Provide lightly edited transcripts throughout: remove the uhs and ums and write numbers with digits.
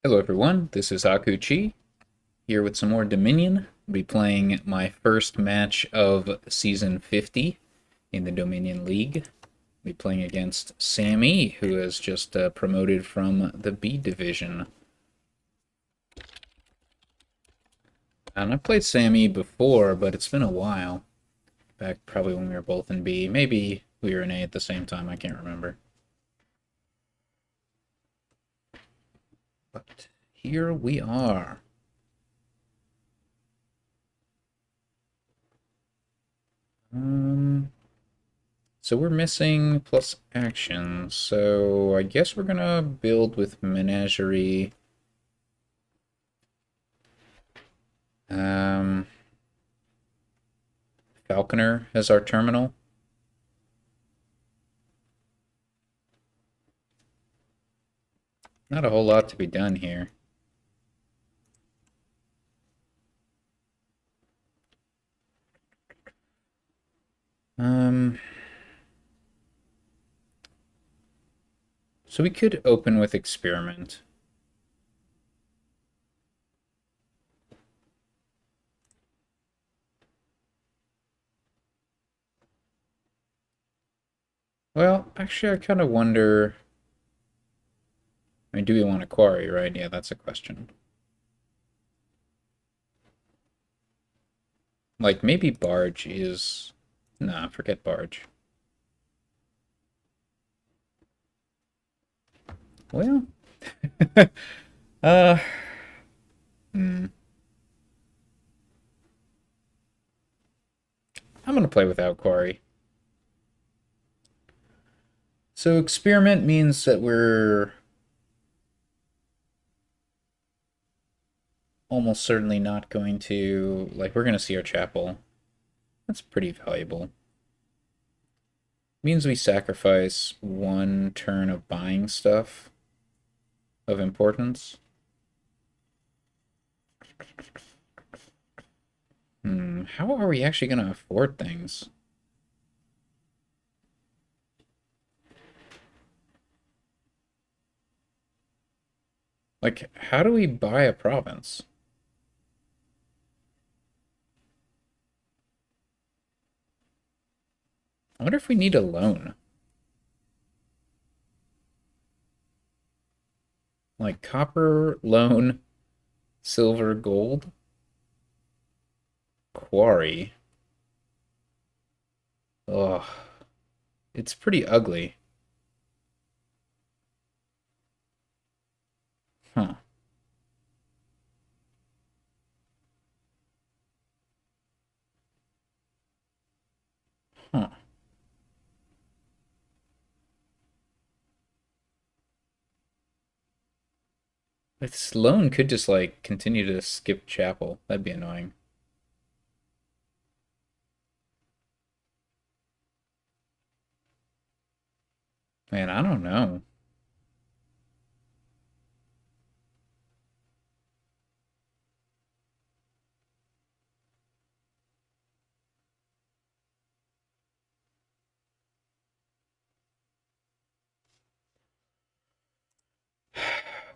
Hello everyone, this is Akuchi, here with some more Dominion. I'll be playing my first match of Season 50 in the Dominion League. I'll be playing against SamE, who has just promoted from the B Division. And I played SamE before, but it's been a while. Back probably when we were both in B. Maybe we were in A at the same time, I can't remember. But here we are. So we're missing plus action, so I guess we're gonna build with Menagerie. Um, Falconer as our terminal. Not a whole lot to be done here. Um, so we could open with Experiment. Well, actually, I kind of wonder. I mean, do we want a quarry, right? Yeah, that's a question. Like, maybe Barge is. Nah, forget Barge. Well, uh, hmm. I'm gonna play without quarry. So experiment means that we're almost certainly not going to, like, we're going to see our chapel. That's pretty valuable. Means we sacrifice one turn of buying stuff of importance. How are we actually going to afford things? Like, how do we buy a province? I wonder if we need a loan. Like, copper, loan, silver, gold, quarry. Ugh, it's pretty ugly. Huh. Huh. This loan could just, like, continue to skip chapel. That'd be annoying. Man, I don't know.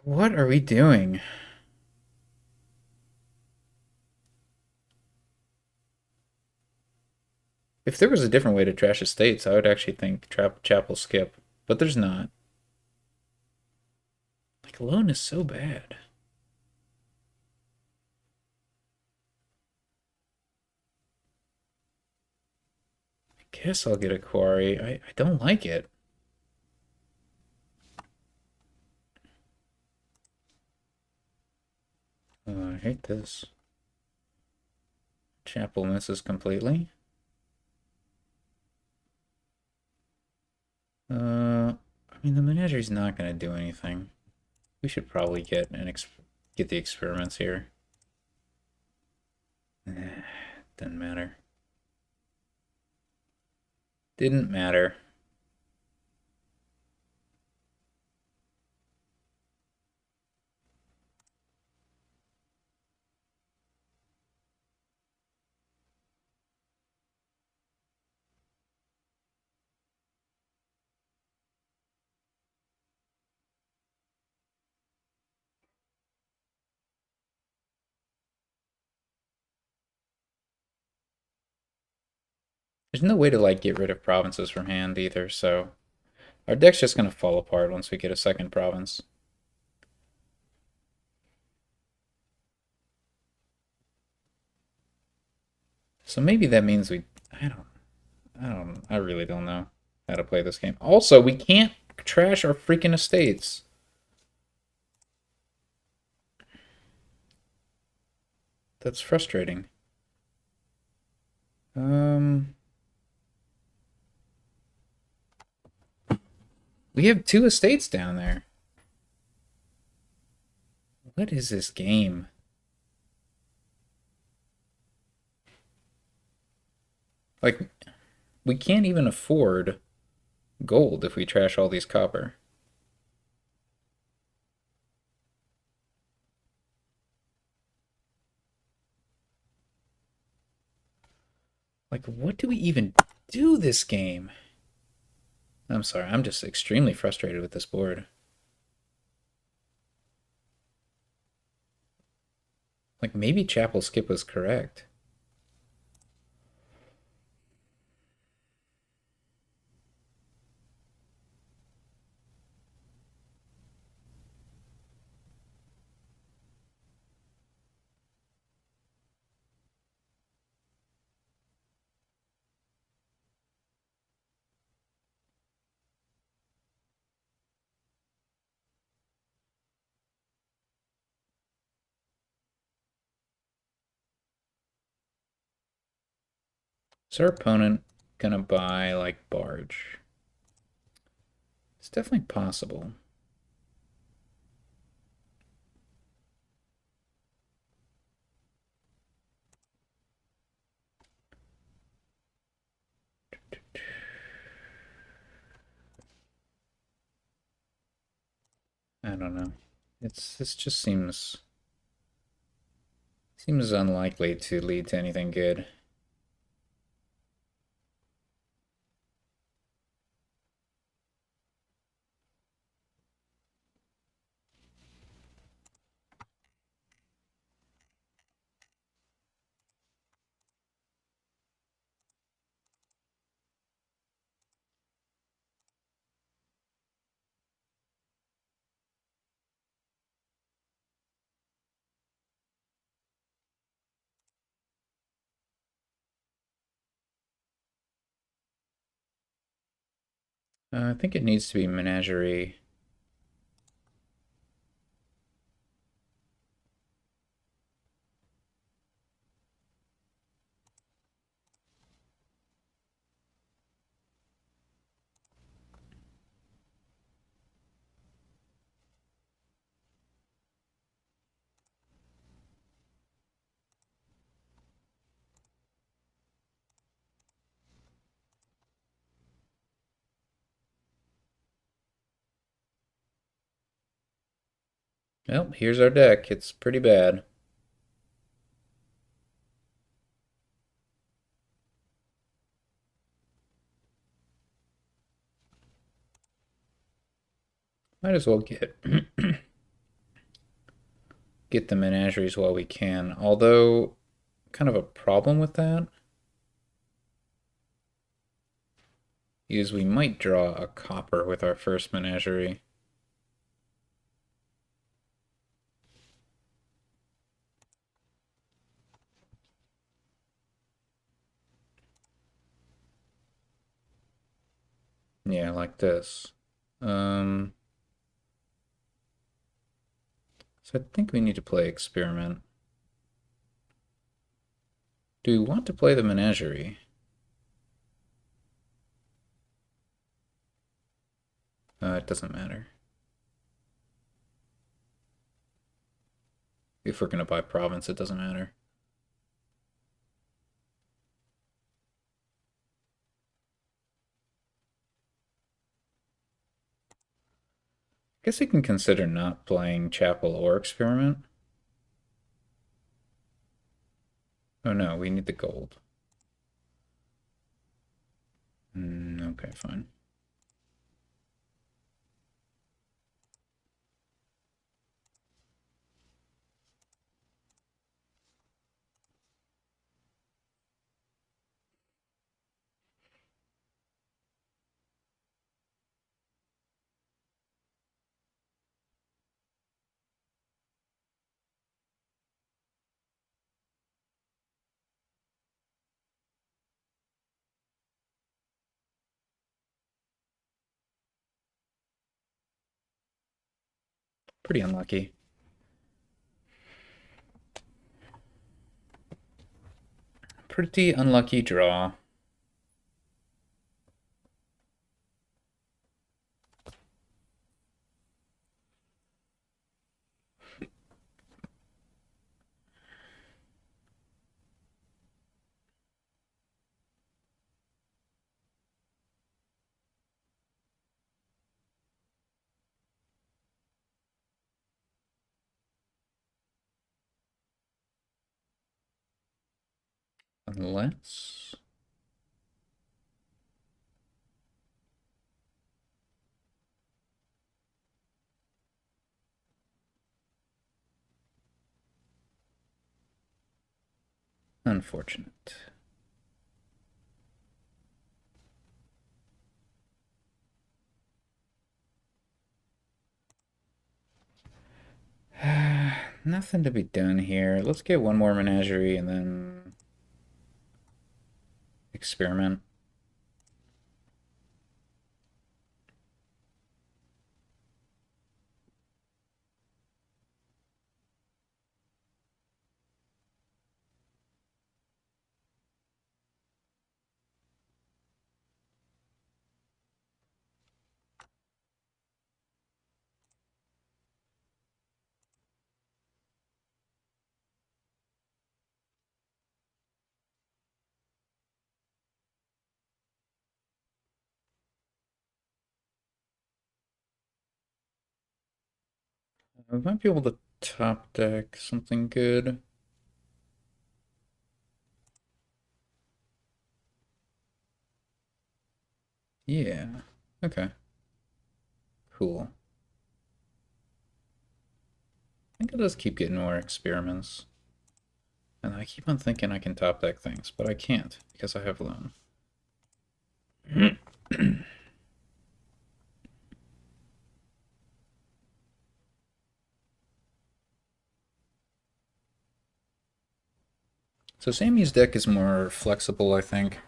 What are we doing? If there was a different way to trash estates, I would actually think chapel skip, but there's not. Like, loan is so bad. I guess I'll get a quarry. I don't like it. I hate this. Chapel misses completely. I mean, the menagerie's not going to do anything. We should probably get the experiments here. Doesn't matter. Didn't matter. There's no way to like get rid of provinces from hand either, so our deck's just gonna fall apart once we get a second province. So maybe that means I really don't know how to play this game. Also, we can't trash our freaking estates. That's frustrating. We have 2 estates down there. What is this game? Like, we can't even afford gold if we trash all these copper. Like, what do we even do this game? I'm sorry, I'm just extremely frustrated with this board. Like, maybe Chapel Skip was correct. Is our opponent gonna buy, like, Barge? It's definitely possible. I don't know. This just seems unlikely to lead to anything good. I think it needs to be Menagerie. Well, here's our deck. It's pretty bad. Might as well get get the menageries while we can. Although, kind of a problem with that is we might draw a copper with our first menagerie. Yeah, like this. So I think we need to play experiment. Do we want to play the menagerie? It doesn't matter. If we're going to buy province, it doesn't matter. I guess we can consider not playing Chapel or Experiment. Oh no, we need the gold. Okay, fine. Pretty unlucky. Pretty unlucky draw. Unless... Unfortunate. Nothing to be done here. Let's get one more menagerie and then experiment. I might be able to top deck something good. Yeah. Okay. Cool. I think I'll just keep getting more experiments. And I keep on thinking I can top deck things, but I can't because I have loan. So SamE's deck is more flexible, I think.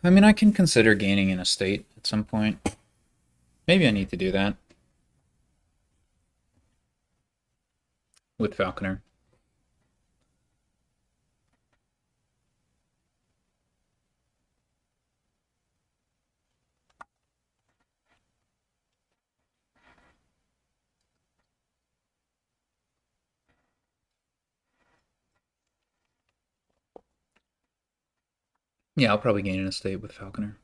I mean, I can consider gaining an estate at some point. Maybe I need to do that with Falconer. Yeah, I'll probably gain an estate with Falconer.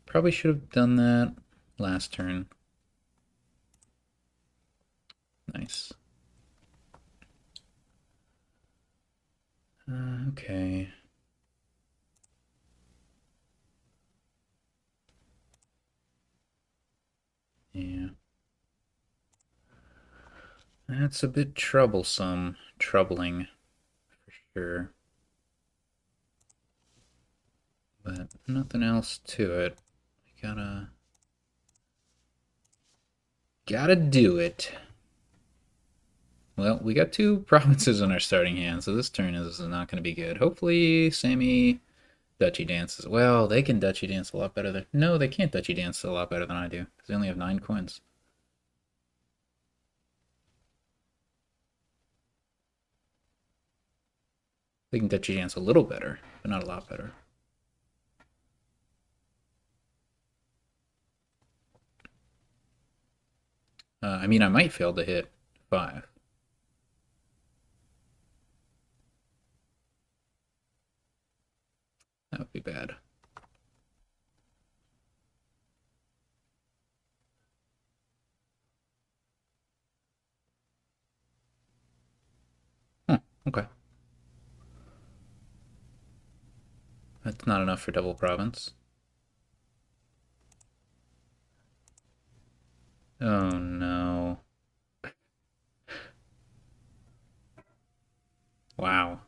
Probably should have done that last turn. Nice. Okay. Yeah. That's a bit troublesome. Troubling, for sure. But nothing else to it. Gotta do it. Well, we got two provinces in our starting hand, so this turn is not going to be good. Hopefully, SamE Dutchy dances. Well, they can Dutchy dance a lot better than... No, they can't Dutchy dance a lot better than I do, because they only have 9 coins. They can Dutchy dance a little better, but not a lot better. I mean, I might fail to hit 5. That would be bad. Huh, okay. That's not enough for double province. Oh no. Wow.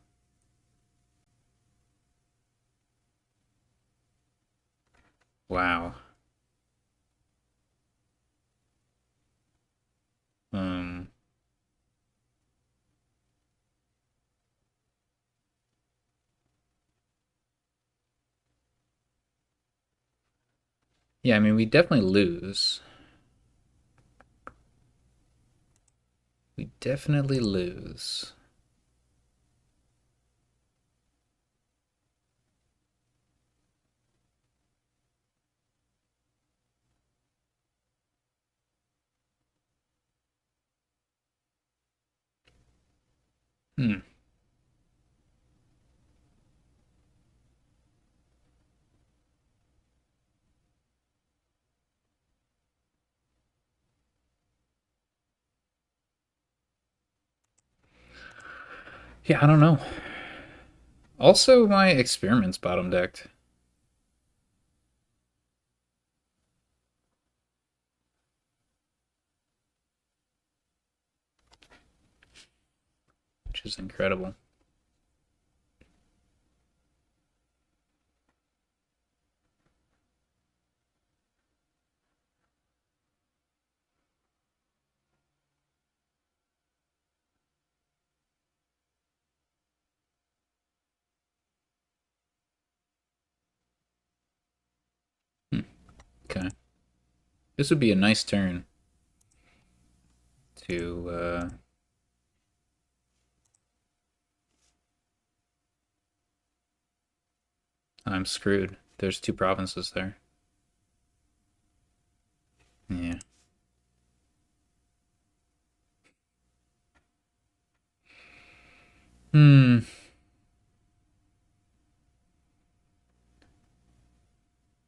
Wow. Um, yeah, I mean, we definitely lose. We definitely lose. Hmm. Yeah, I don't know. Also, my experiments bottom decked, which is incredible. Hmm. Okay. This would be a nice turn to I'm screwed. There's two provinces there. Yeah. Hmm.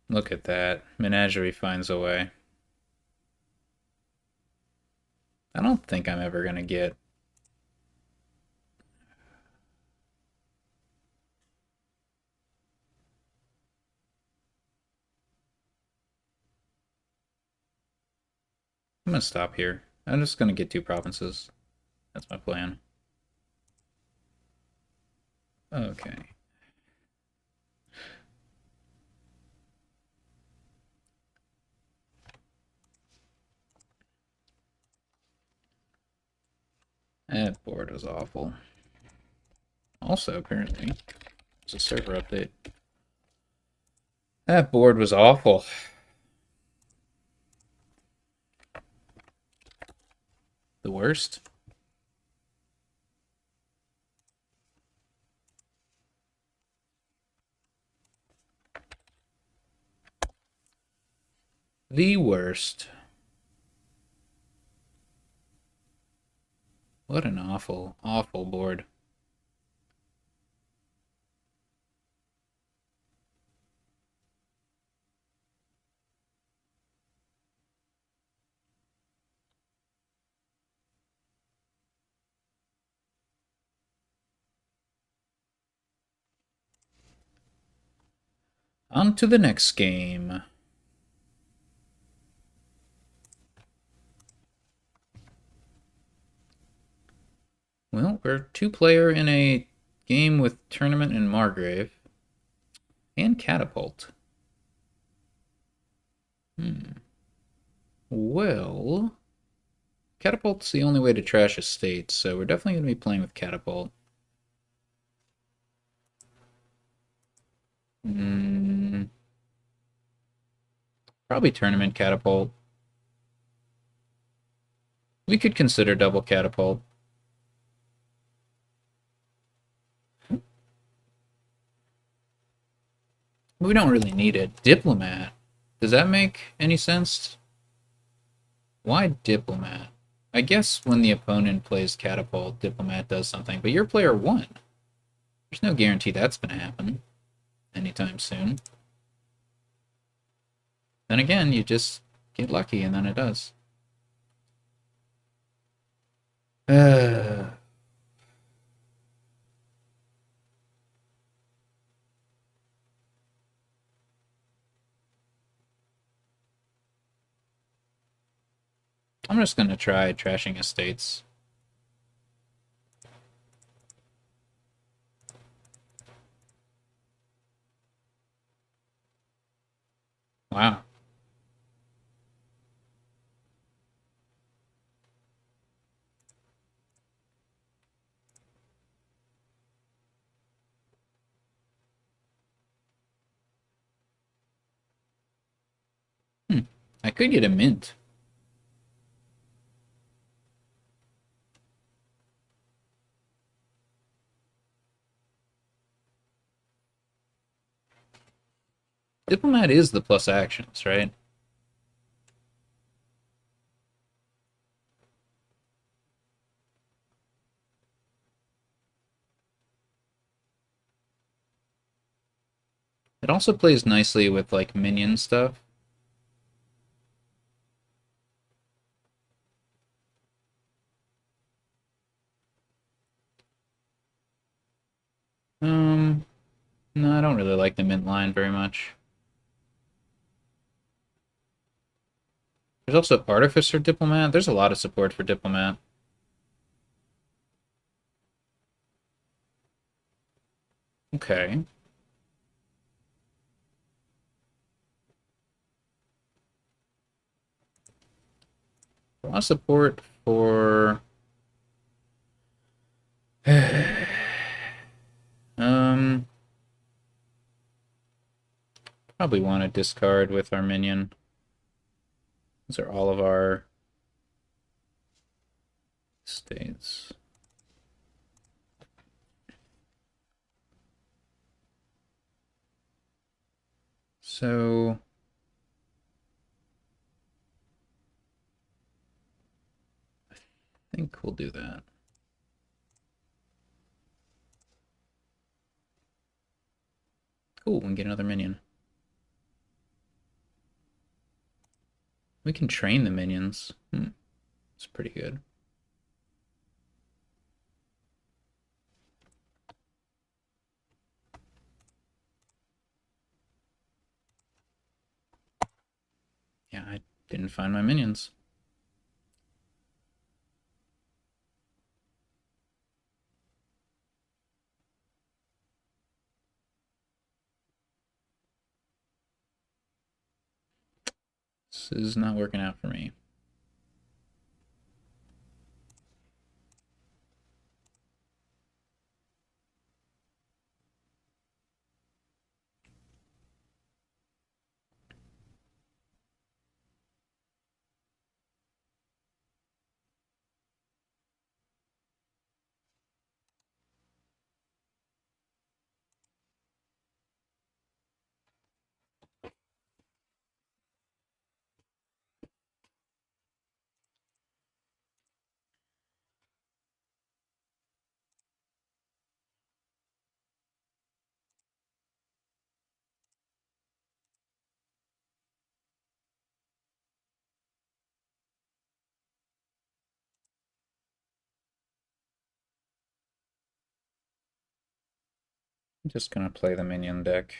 Look at that. Menagerie finds a way. I don't think I'm ever gonna get. I'm gonna stop here. I'm just gonna get two provinces. That's my plan. Okay. That board was awful. Also, apparently, it's a server update. That board was awful. The worst. The worst. What an awful, awful board. On to the next game. Well, we're two-player in a game with Tournament and Margrave. And Catapult. Well, Catapult's the only way to trash a state, so we're definitely going to be playing with Catapult. Mm, probably Tournament Catapult. We could consider double Catapult. We don't really need it. Diplomat. Does that make any sense? Why Diplomat? I guess when the opponent plays Catapult, Diplomat does something, but your player won. There's no guarantee that's going to happen anytime soon. Then again, you just get lucky and then it does. I'm just going to try trashing estates. Wow. I could get a mint. Diplomat is the plus actions, right? It also plays nicely with like minion stuff. No, I don't really like the mint line very much. There's also Artificer Diplomat. There's a lot of support for Diplomat. Okay. A lot of support for... um, probably want to discard with our minion. These are all of our states. So... I think we'll do that. Cool, we can get another minion. We can train the minions. It's pretty good. Yeah, I didn't find my minions. This is not working out for me. I'm just gonna play the minion deck.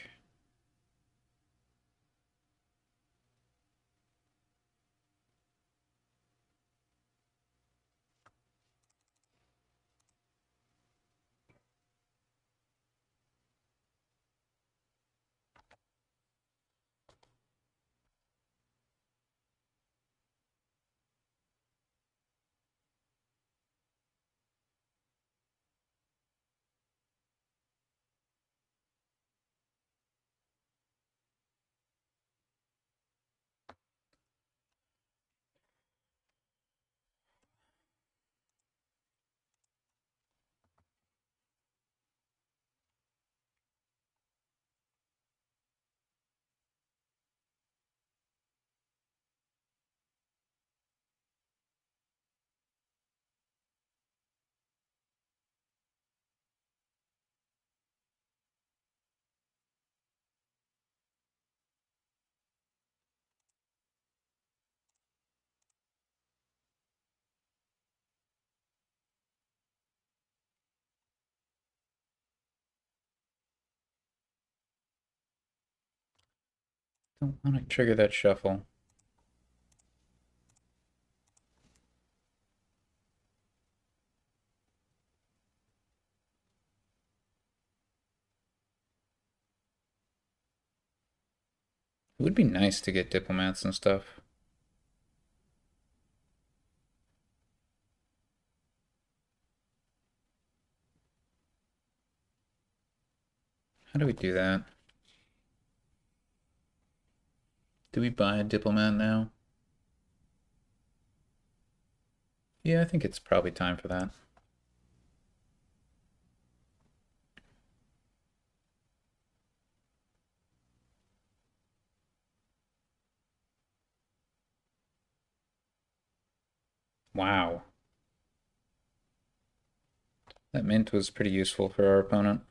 Don't want to trigger that shuffle. It would be nice to get diplomats and stuff. How do we do that? Do we buy a diplomat now? Yeah, I think it's probably time for that. Wow. That mint was pretty useful for our opponent.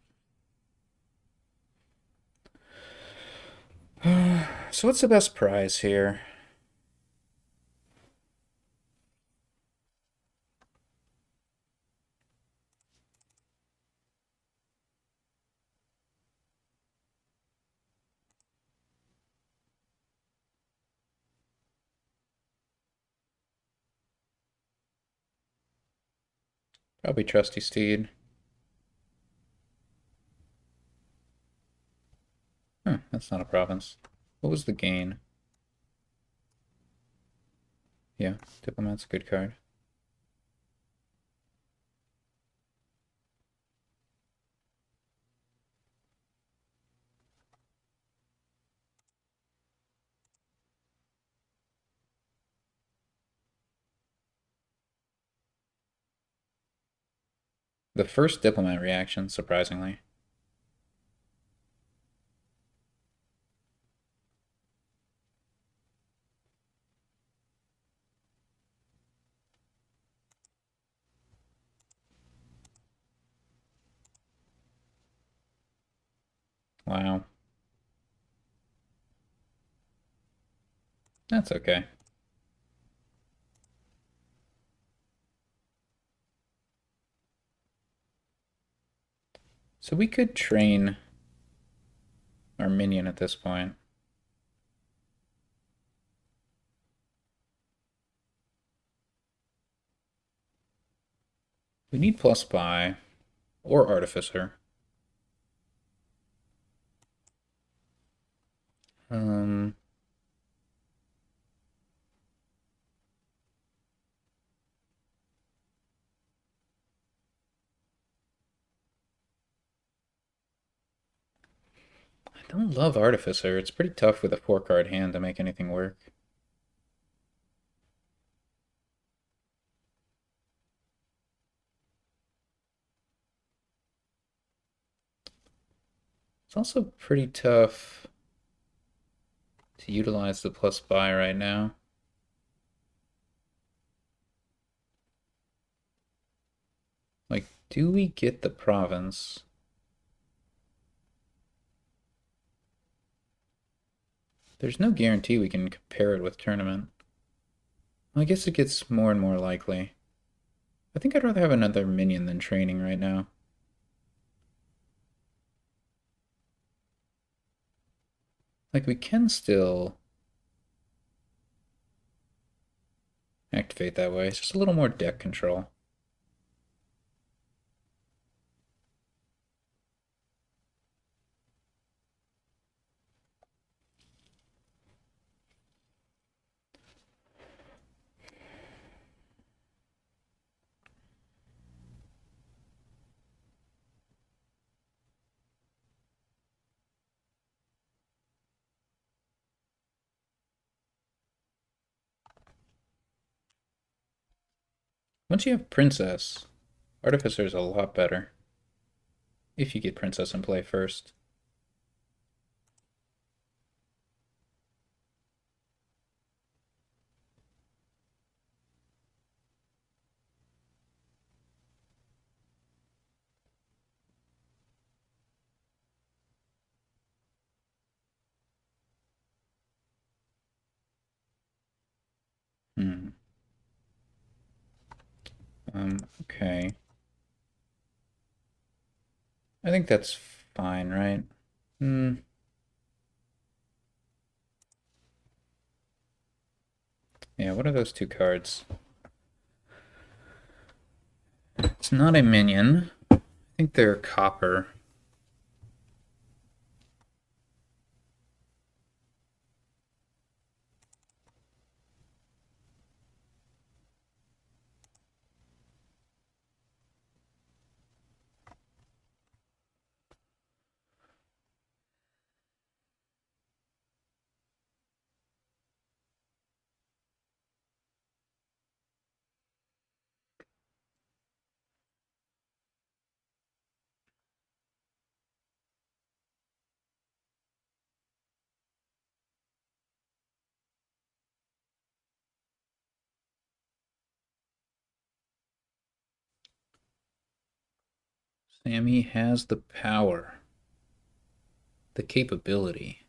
So what's the best prize here? Probably Trusty Steed. Huh, that's not a province. What was the gain? Yeah, Diplomat's a good card. The first Diplomat reaction, surprisingly. Wow. That's okay. So we could train our minion at this point. We need plus buy or artificer. Um, I don't love artificer. It's pretty tough with a 4-card hand to make anything work. It's also pretty tough to utilize the plus buy right now. Like, do we get the province? There's no guarantee we can compare it with tournament. Well, I guess it gets more and more likely. I think I'd rather have another minion than training right now. Like, we can still activate that way. It's just a little more deck control. Once you have Princess, Artificer is a lot better. If you get Princess in play first. Hmm. Okay. I think that's fine, right? Hmm. Yeah, what are those two cards? It's not a minion. I think they're copper. SamE has the power, the capability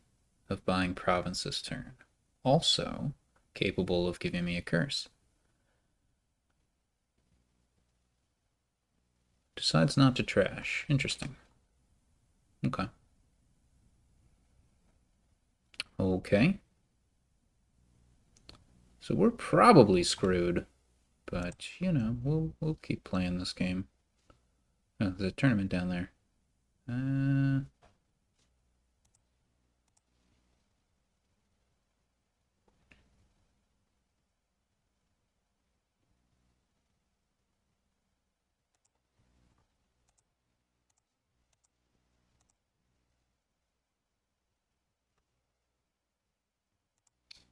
of buying province this turn. Also capable of giving me a curse. Decides not to trash. Interesting. Okay. Okay. So we're probably screwed, but you know, we'll keep playing this game. Oh, there's a tournament down there.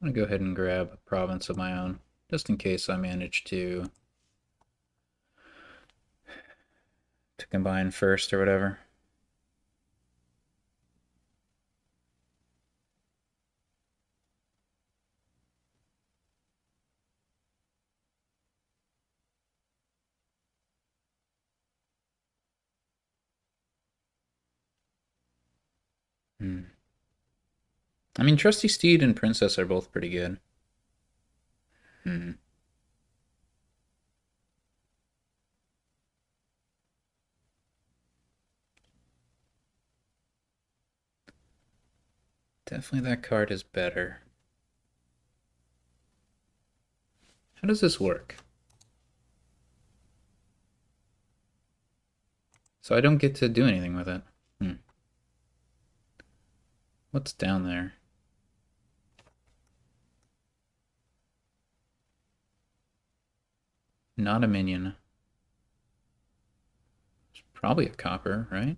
I'm gonna go ahead and grab a province of my own, just in case I manage to combine first or whatever. I mean, Trusty Steed and Princess are both pretty good. Definitely that card is better. How does this work? So I don't get to do anything with it. What's down there? Not a minion. It's probably a copper, right?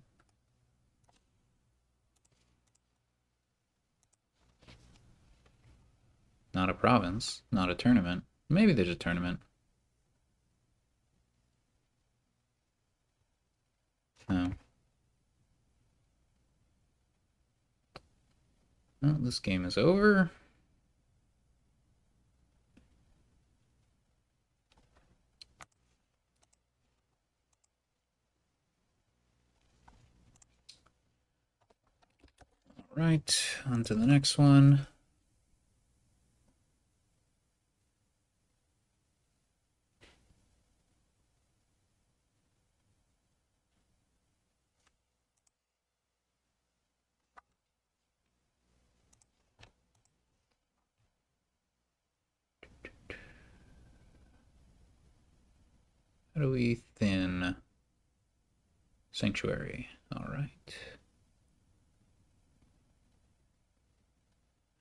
Not a province. Not a tournament. Maybe there's a tournament. Oh. Well, this game is over. All right, on to the next one. How do we thin Sanctuary? All right.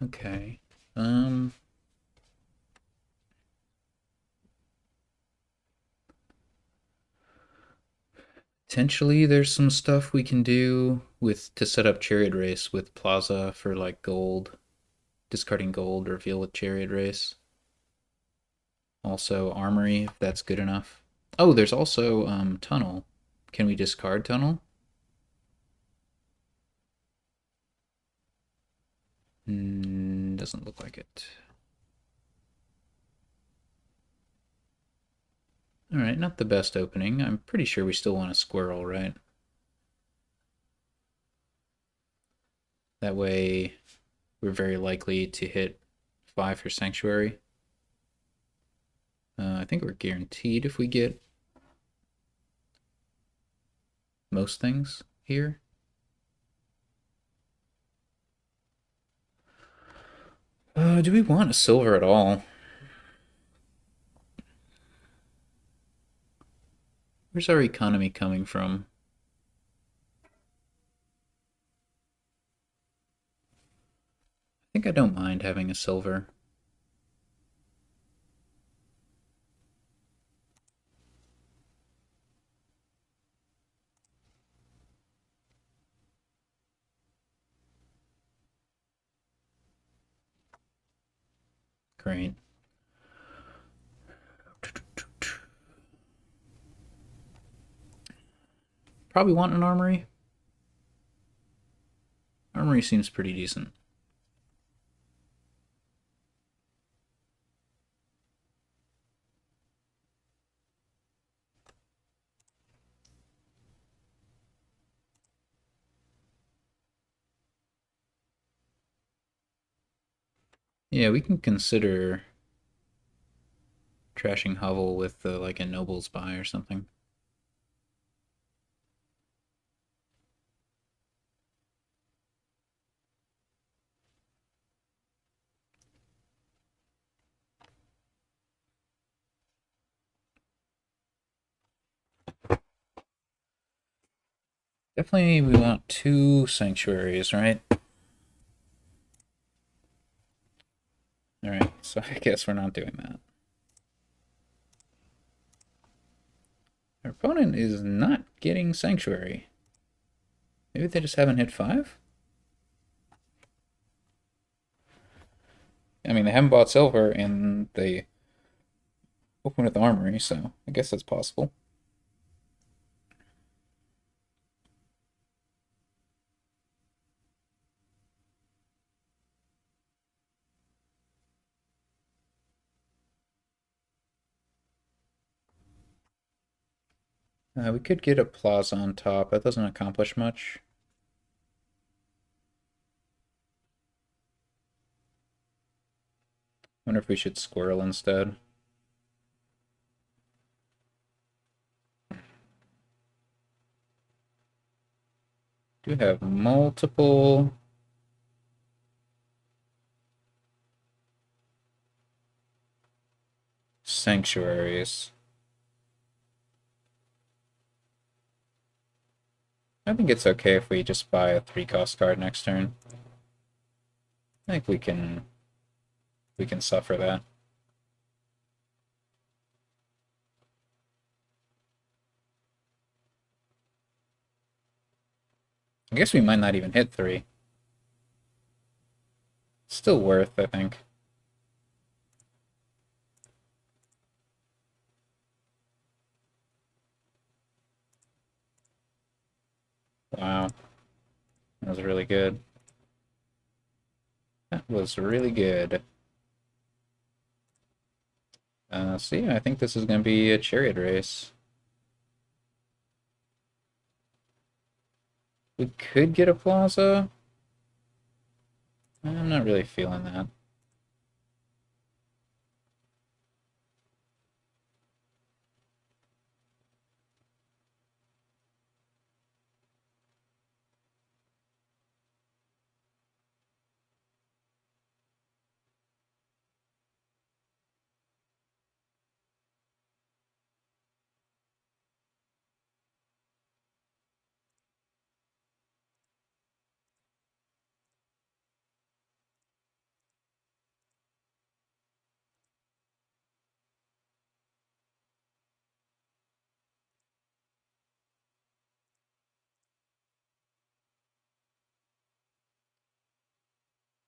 Okay. Potentially there's some stuff we can do with to set up Chariot Race with Plaza for like gold. Discarding gold, reveal with Chariot Race. Also Armory, if that's good enough. Oh, there's also Tunnel. Can we discard Tunnel? Doesn't look like it. Alright, not the best opening. I'm pretty sure we still want a squirrel, right? That way we're very likely to hit 5 for Sanctuary. I think we're guaranteed if we get most things here. Do we want a silver at all? Where's our economy coming from? I think I don't mind having a silver. Great. Probably want an armory. Armory seems pretty decent. Yeah, we can consider trashing Hovel with like a Nobles buy or something. Definitely we want 2 sanctuaries, right? Alright, so I guess we're not doing that. Our opponent is not getting sanctuary. Maybe they just haven't hit 5? I mean, they haven't bought silver, and they open with armory, so I guess that's possible. We could get a plaza on top. That doesn't accomplish much. Wonder if we should squirrel instead. Do have multiple sanctuaries. I think it's okay if we just buy a 3-cost card next turn. I think we can suffer that. I guess we might not even hit 3. Still worth, I think. Wow. That was really good. That was really good. So yeah, I think this is going to be a chariot race. We could get a plaza. I'm not really feeling that.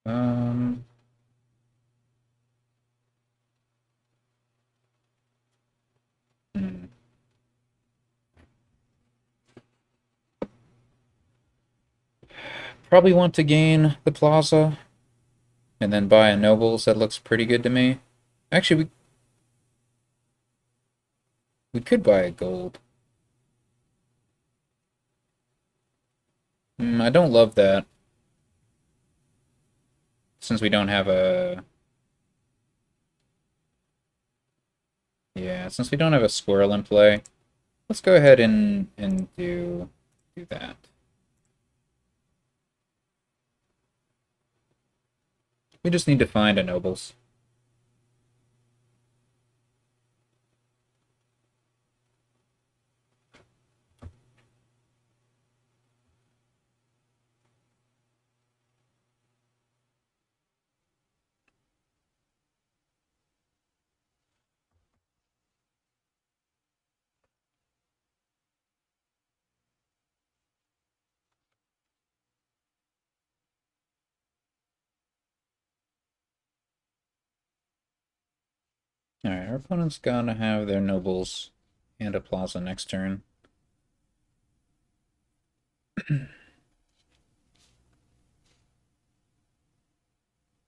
Um, hmm. Probably want to gain the plaza and then buy a nobles. That looks pretty good to me. Actually, we could buy a gold. I don't love that since we don't have a since we don't have a squirrel in play. Let's go ahead and do that. We just need to find a nobles. Alright, our opponent's gonna have their nobles and a plaza next turn.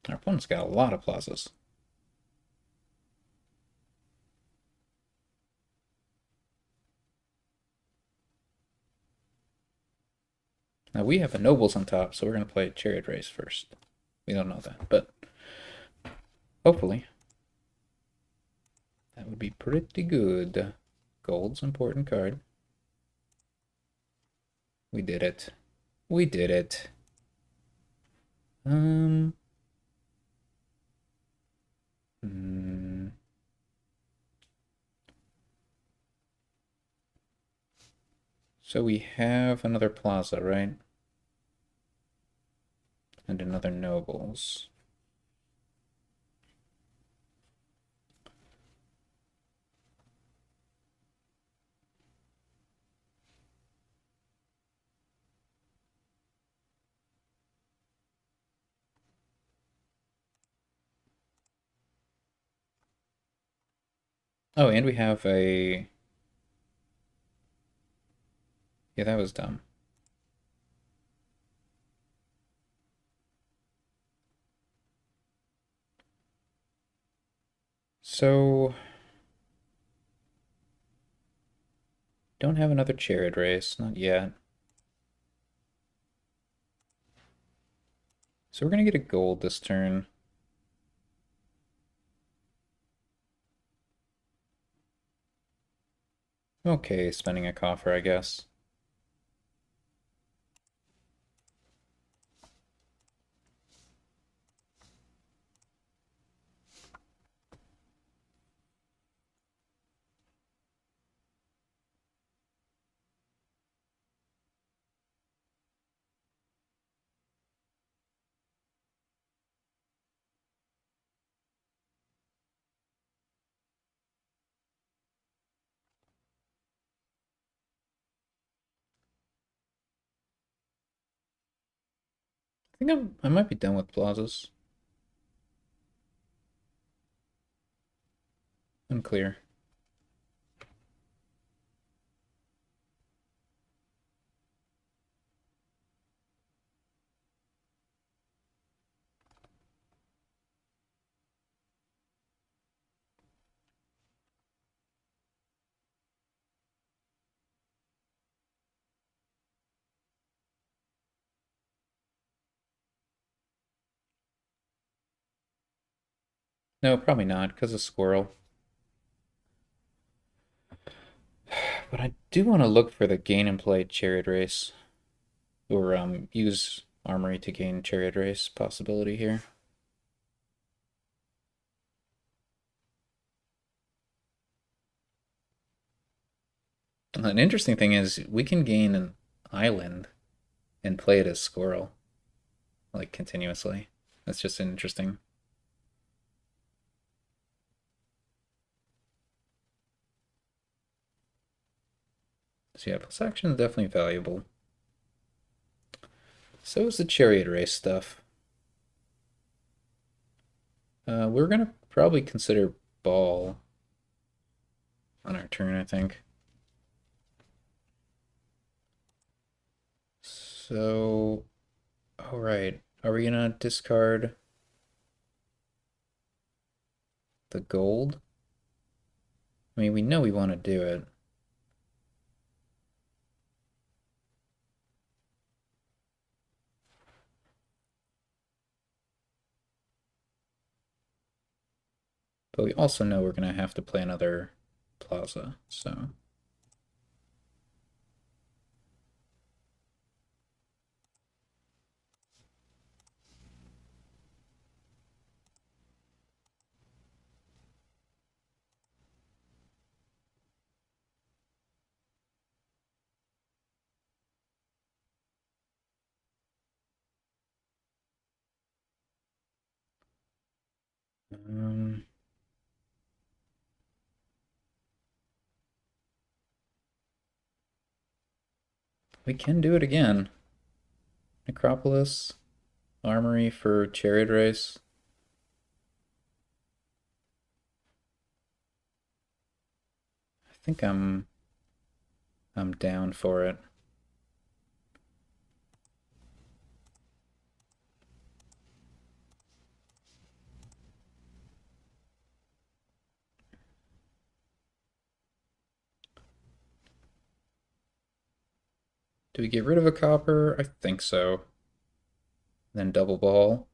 Our opponent's got a lot of plazas. Now we have a nobles on top, so we're gonna play a chariot race first. We don't know that, but Hopefully. That would be pretty good. Gold's important card. We did it. We did it. Um. Hmm. So we have another plaza, right? And another nobles. Oh, and we have a... Yeah, that was dumb. So, don't have another chariot race, not yet. So we're gonna get a gold this turn. Okay, spending a coffer, I guess. I think I might be done with plazas. Unclear. No, probably not, because of squirrel. But I do want to look for the gain and play chariot race. Or use armory to gain chariot race possibility here. An interesting thing is we can gain an island and play it as squirrel, like continuously. That's just interesting. So yeah, plus action is definitely valuable. So is the chariot race stuff. We're gonna probably consider ball on our turn, I think. So, all right, are we gonna discard the gold? I mean, we know we want to do it. But we also know we're gonna have to play another plaza, so. Um, we can do it again. Necropolis, Armory for Chariot Race. I think I'm down for it. Do we get rid of a copper? I think so. Then double ball.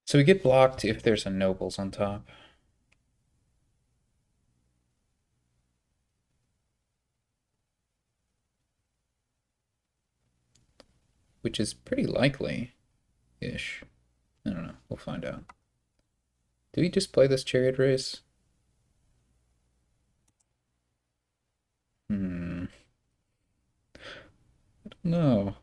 So we get blocked if there's a nobles on top. Which is pretty likely-ish. I don't know. We'll find out. Do we just play this chariot race? Hmm. I don't know.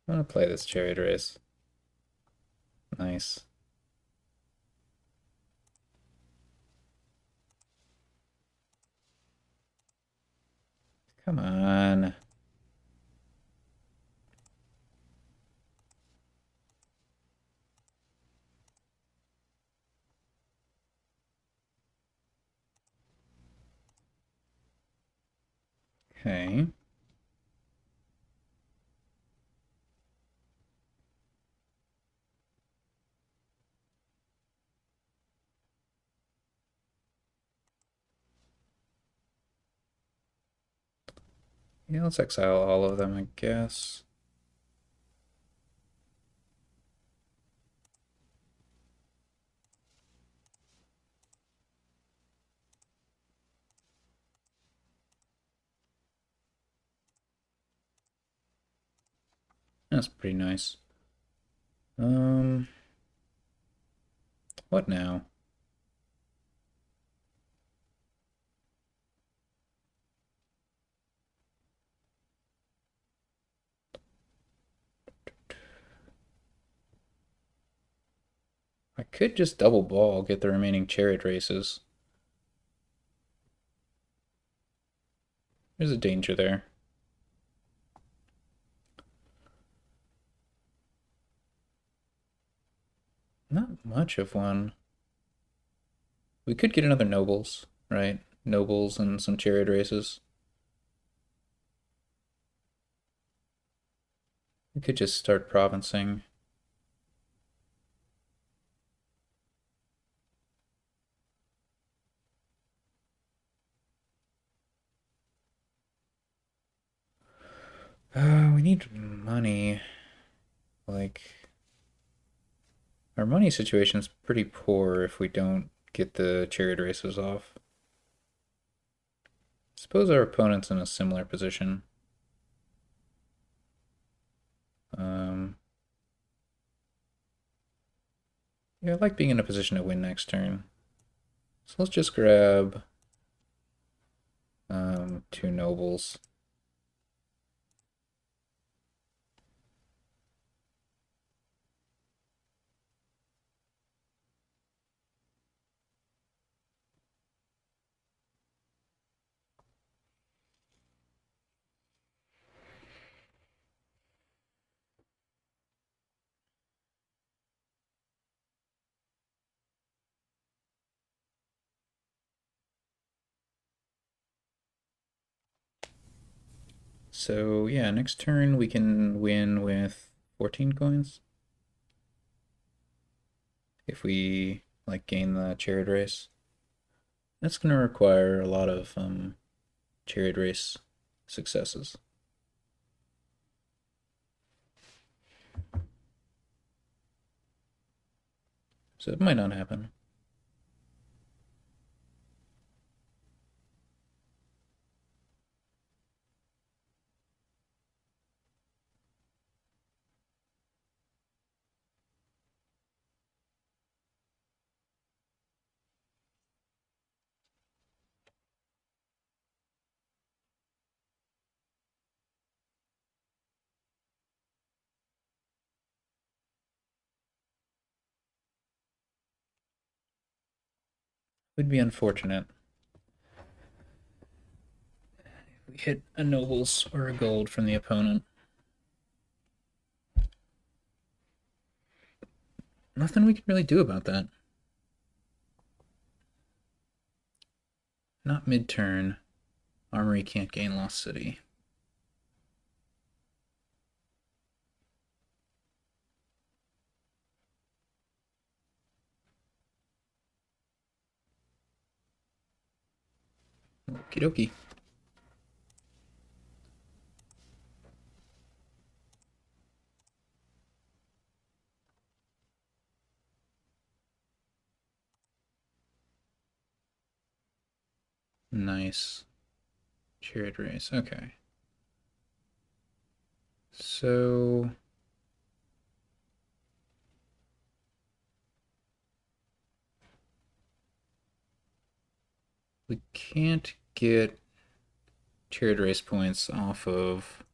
I'm gonna play this chariot race. Nice. Come on. Okay. Yeah, let's exile all of them, I guess. That's pretty nice. What now? I could just double ball, get the remaining chariot races. There's a danger there. Not much of one. We could get another nobles, right? Nobles and some chariot races. We could just start provincing. We need money. Like, our money situation's pretty poor if we don't get the chariot races off. Suppose our opponent's in a similar position. Um, yeah, I like being in a position to win next turn. So let's just grab two nobles. So yeah, next turn we can win with 14 coins. If we like gain the chariot race. That's gonna require a lot of chariot race successes. So it might not happen. Would be unfortunate. If we hit a nobles or a gold from the opponent. Nothing we can really do about that. Not mid-turn. Armory can't gain Lost City. Okie dokie. Nice. Chariot race. Okay. So we can't get chariot race points off of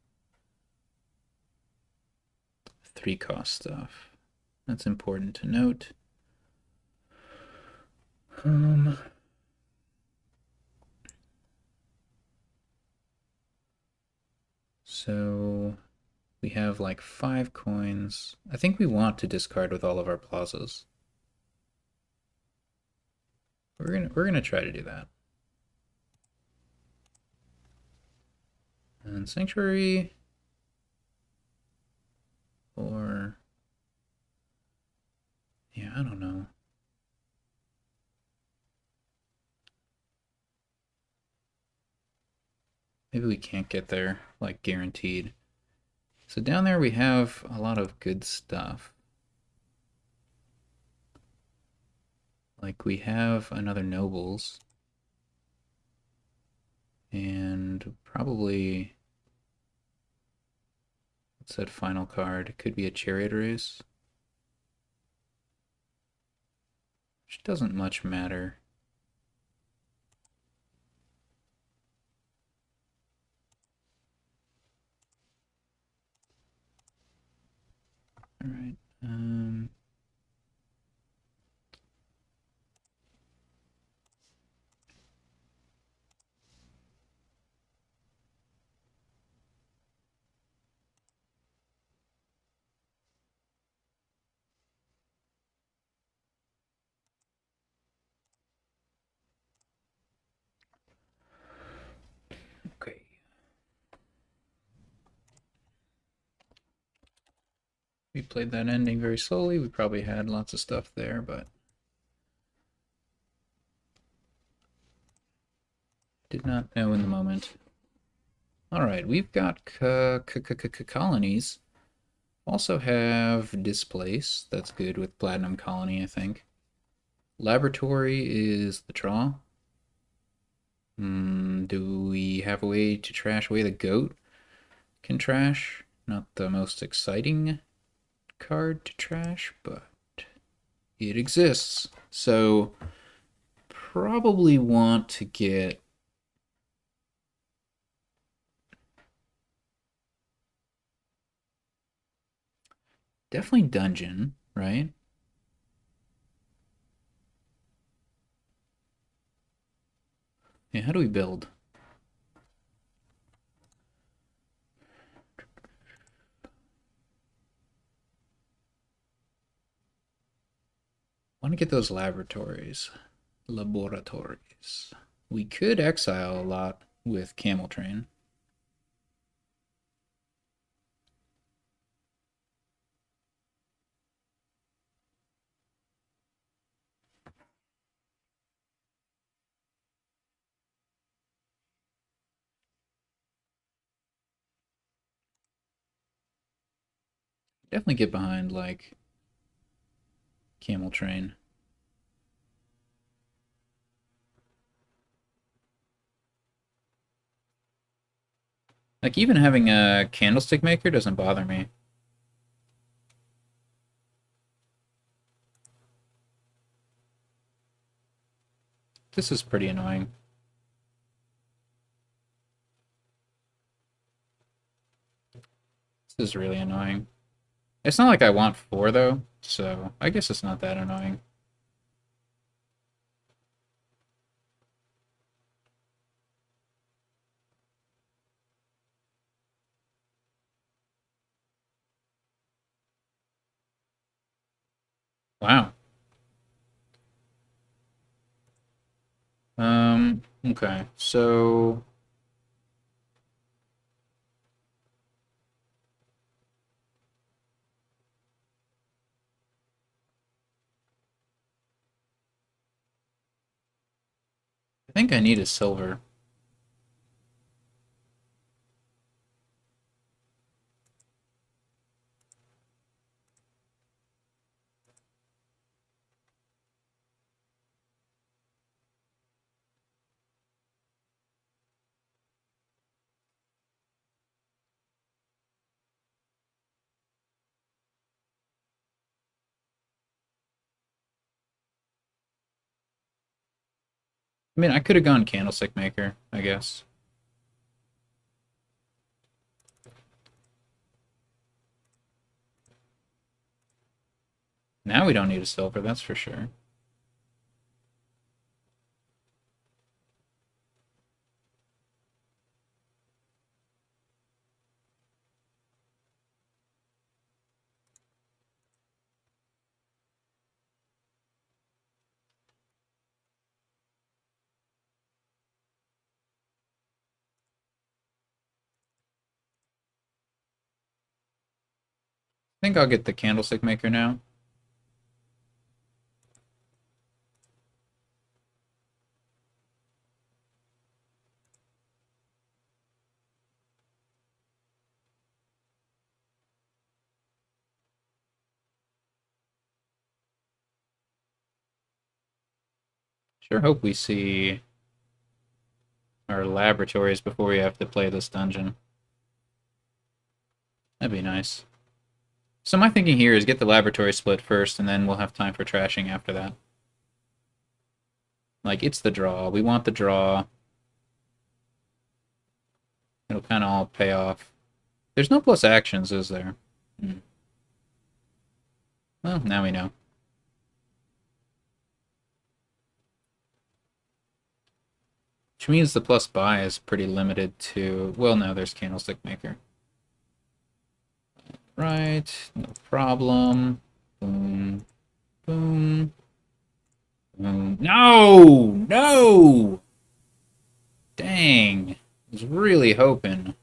3-cost stuff. That's important to note. Um, so we have like 5 coins. I think we want to discard with all of our plazas. We're gonna try to do that. And Sanctuary, or yeah, I don't know. Maybe we can't get there, like, guaranteed. So down there we have a lot of good stuff. Like, we have another Nobles. And probably, what's that final card? It could be a Chariot Race. Which doesn't much matter. Alright. Okay. We played that ending very slowly. We probably had lots of stuff there, but did not know in the moment. Alright, we've got colonies. Also have Displace. That's good with Platinum Colony, I think. Laboratory is the draw. Do we have a way to trash away the goat? Can trash. Not the most exciting card to trash, but it exists. So probably want to get definitely dungeon, right? Yeah, how do we build? Want to get those laboratories. We could exile a lot with Camel Train. Definitely get behind, like, Camel Train. Like, even having a Candlestick Maker doesn't bother me. This is pretty annoying. This is really annoying. It's not like I want 4, though, so I guess it's not that annoying. Wow. Okay, so I think I need a silver. I mean, I could have gone Candlestick Maker, I guess. Now we don't need a silver, that's for sure. I think I'll get the Candlestick Maker now. Sure hope we see our laboratories before we have to play this dungeon. That'd be nice. So my thinking here is get the laboratory split first, and then we'll have time for trashing after that. Like, it's the draw. We want the draw. It'll kind of all pay off. There's no plus actions, is there? Hmm. Well, now we know. Which means the plus buy is pretty limited to... Well, no, there's Candlestick Maker. Right, no problem. Boom, boom, boom. No! No! Dang. I was really hoping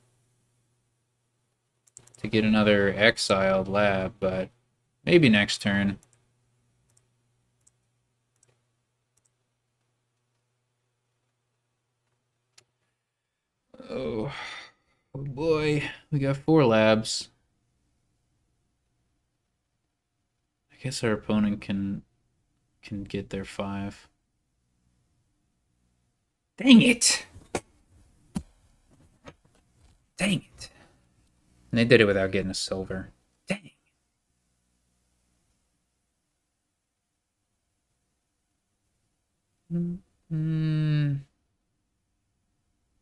to get another exiled lab, but maybe next turn. Oh, oh boy. We got 4 labs. I guess our opponent can get their 5. Dang it! Dang it. And they did it without getting a silver. Dang. Mm,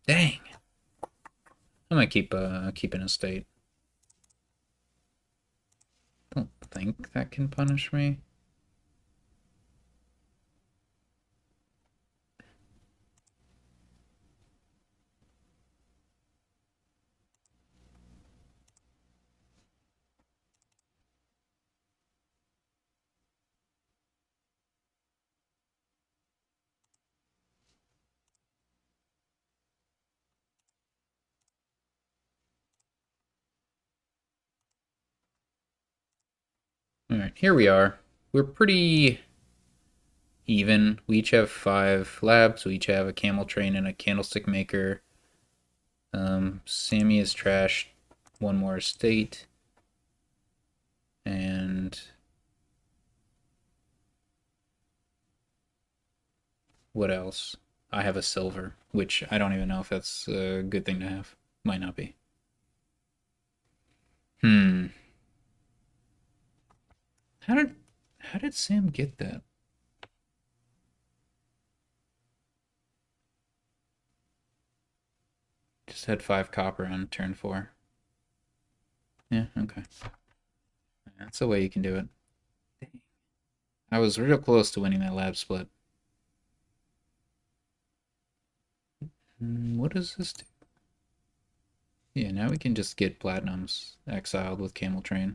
dang. I'm gonna keep an estate. Don't think that can punish me. Alright, here we are. We're pretty even. We each have 5 labs. We each have a camel train and a candlestick maker. SamE is trashed 1 more estate. And what else? I have a silver, which I don't even know if that's a good thing to have. Might not be. Hmm. How did Sam get that? Just had 5 copper on turn 4. Yeah, okay. That's the way you can do it. Dang. I was real close to winning that lab split. What does this do? Yeah, now we can just get platinums exiled with Camel Train.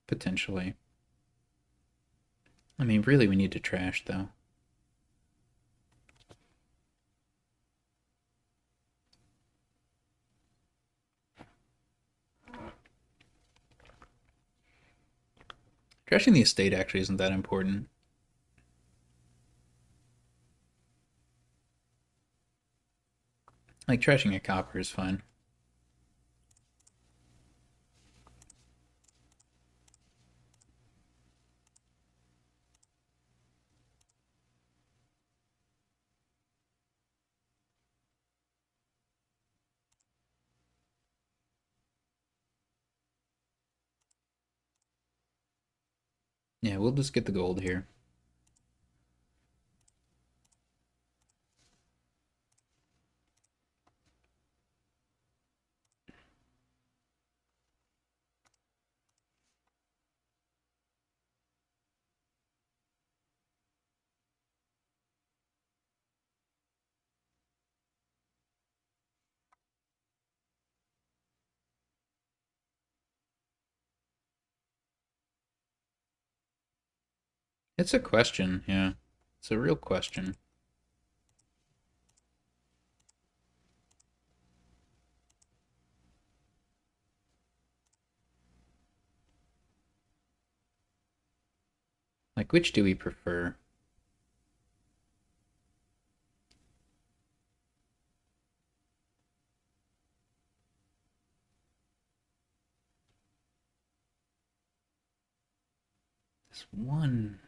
Potentially. I mean, really, we need to trash, though. Trashing the estate actually isn't that important. Like, trashing a copper is fine. Yeah, we'll just get the gold here. It's a question, yeah. It's a real question. Like, which do we prefer? This one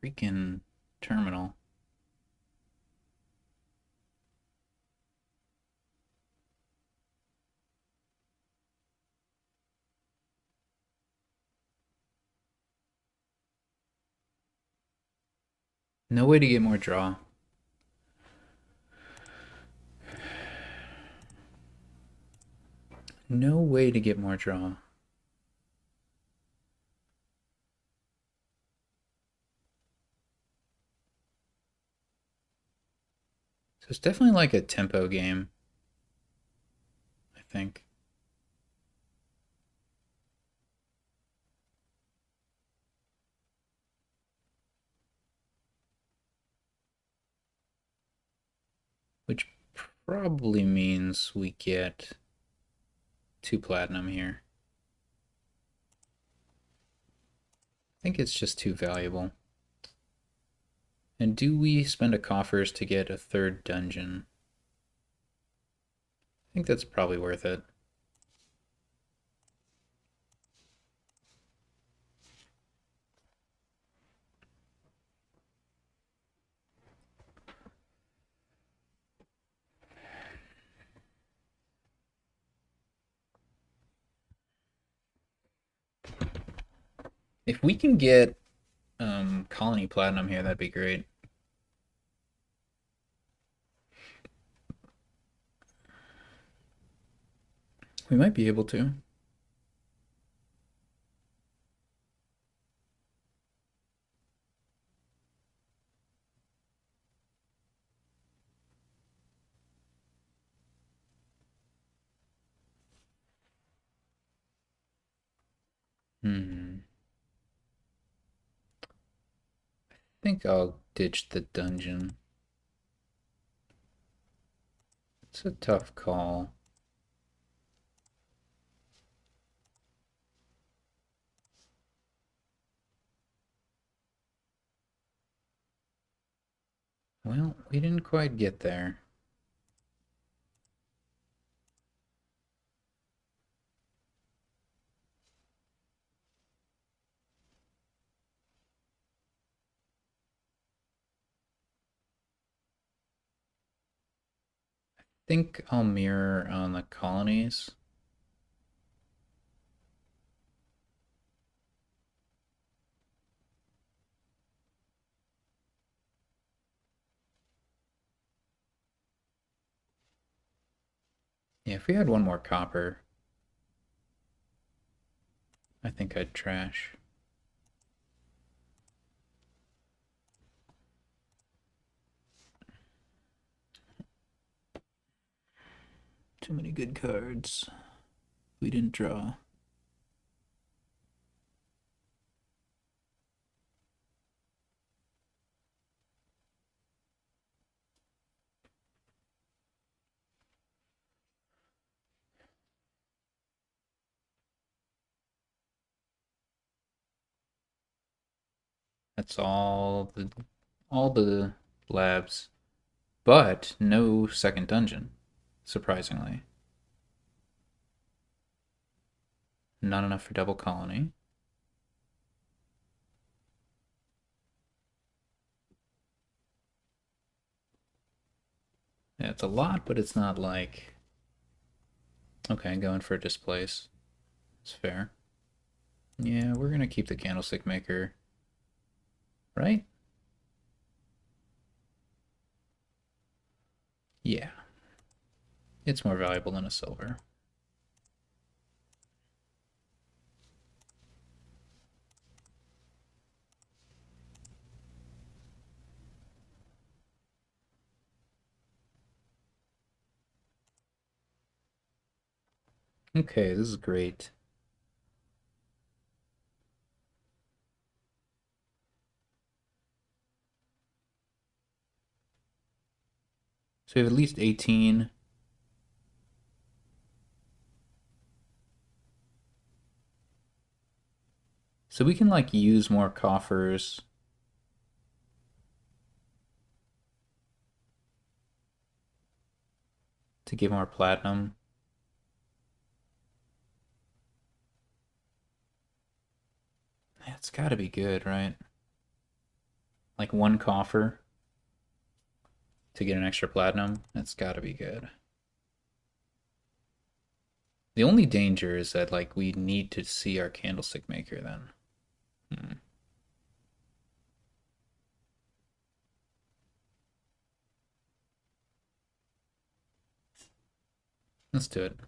freaking terminal. No way to get more draw. No way to get more draw. So it's definitely like a tempo game, I think. Which probably means we get 2 platinum here. I think it's just too valuable. And do we spend a coffers to get a third dungeon? I think that's probably worth it. If we can get colony platinum here, that'd be great. We might be able to. Hmm. I think I'll ditch the dungeon. It's a tough call. Well, we didn't quite get there. I think I'll mirror on the colonies. Yeah, if we had one more copper, I think I'd trash. Too many good cards. We didn't draw. That's all the labs, but no second dungeon, surprisingly. Not enough for double colony. Yeah, it's a lot, but it's not like okay, going for a displace. It's fair. Yeah, we're gonna keep the candlestick maker, right? Yeah, it's more valuable than a silver. Okay, this is great. So we have at least 18. So we can like use more coffers. To give more platinum. It's gotta be good, right? Like one coffer to get an extra platinum. That's gotta be good. The only danger is that like we need to see our candlestick maker then. Let's do it.